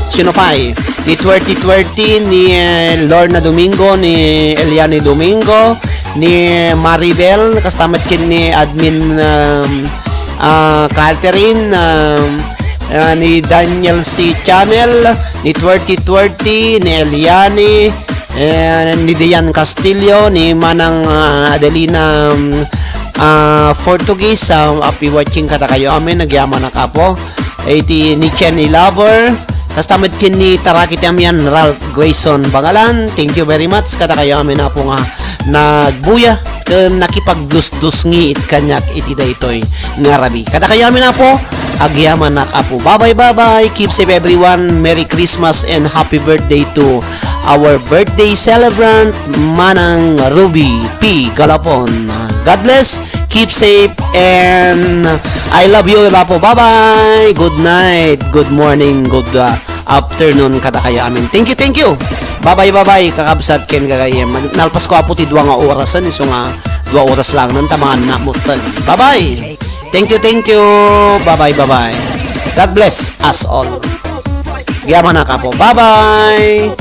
Sinopay ni 2020 ni Lorna Domingo ni Eliane Domingo ni Maribel kastamit kin ni admin Catherine ni Daniel C. Channel ni 2020 ni Eliane ni Dian Castillo ni Manang Adelina Portuguese api watching kata kayo amin nagyaman na kapo. Iti ni Chen Lover kastamit kin ni Tarakit Yamian Ralph Grayson Bangalan. Thank you very much kada kayo amin na po nga nagbuya ken nakipagdus-dus ngiit kanyak iti daytoy nga rabi kada kayo amin na po agyaman na kapo. Bye. Keep safe everyone. Merry Christmas and happy birthday to our birthday celebrant Manang Ruby P. Galapon. God bless. Keep safe and I love you Lapo. Bye. Good night, good morning, good afternoon kada kayo amin. Thank you. Bye. Kakabsat ken kagayem. Nalpas ko apo ti 2 nga orasan iso nga 2 oras lang nang tamaan na mo. Bye. Thank you. Bye. God bless us all. Giyaman na kapo. Bye.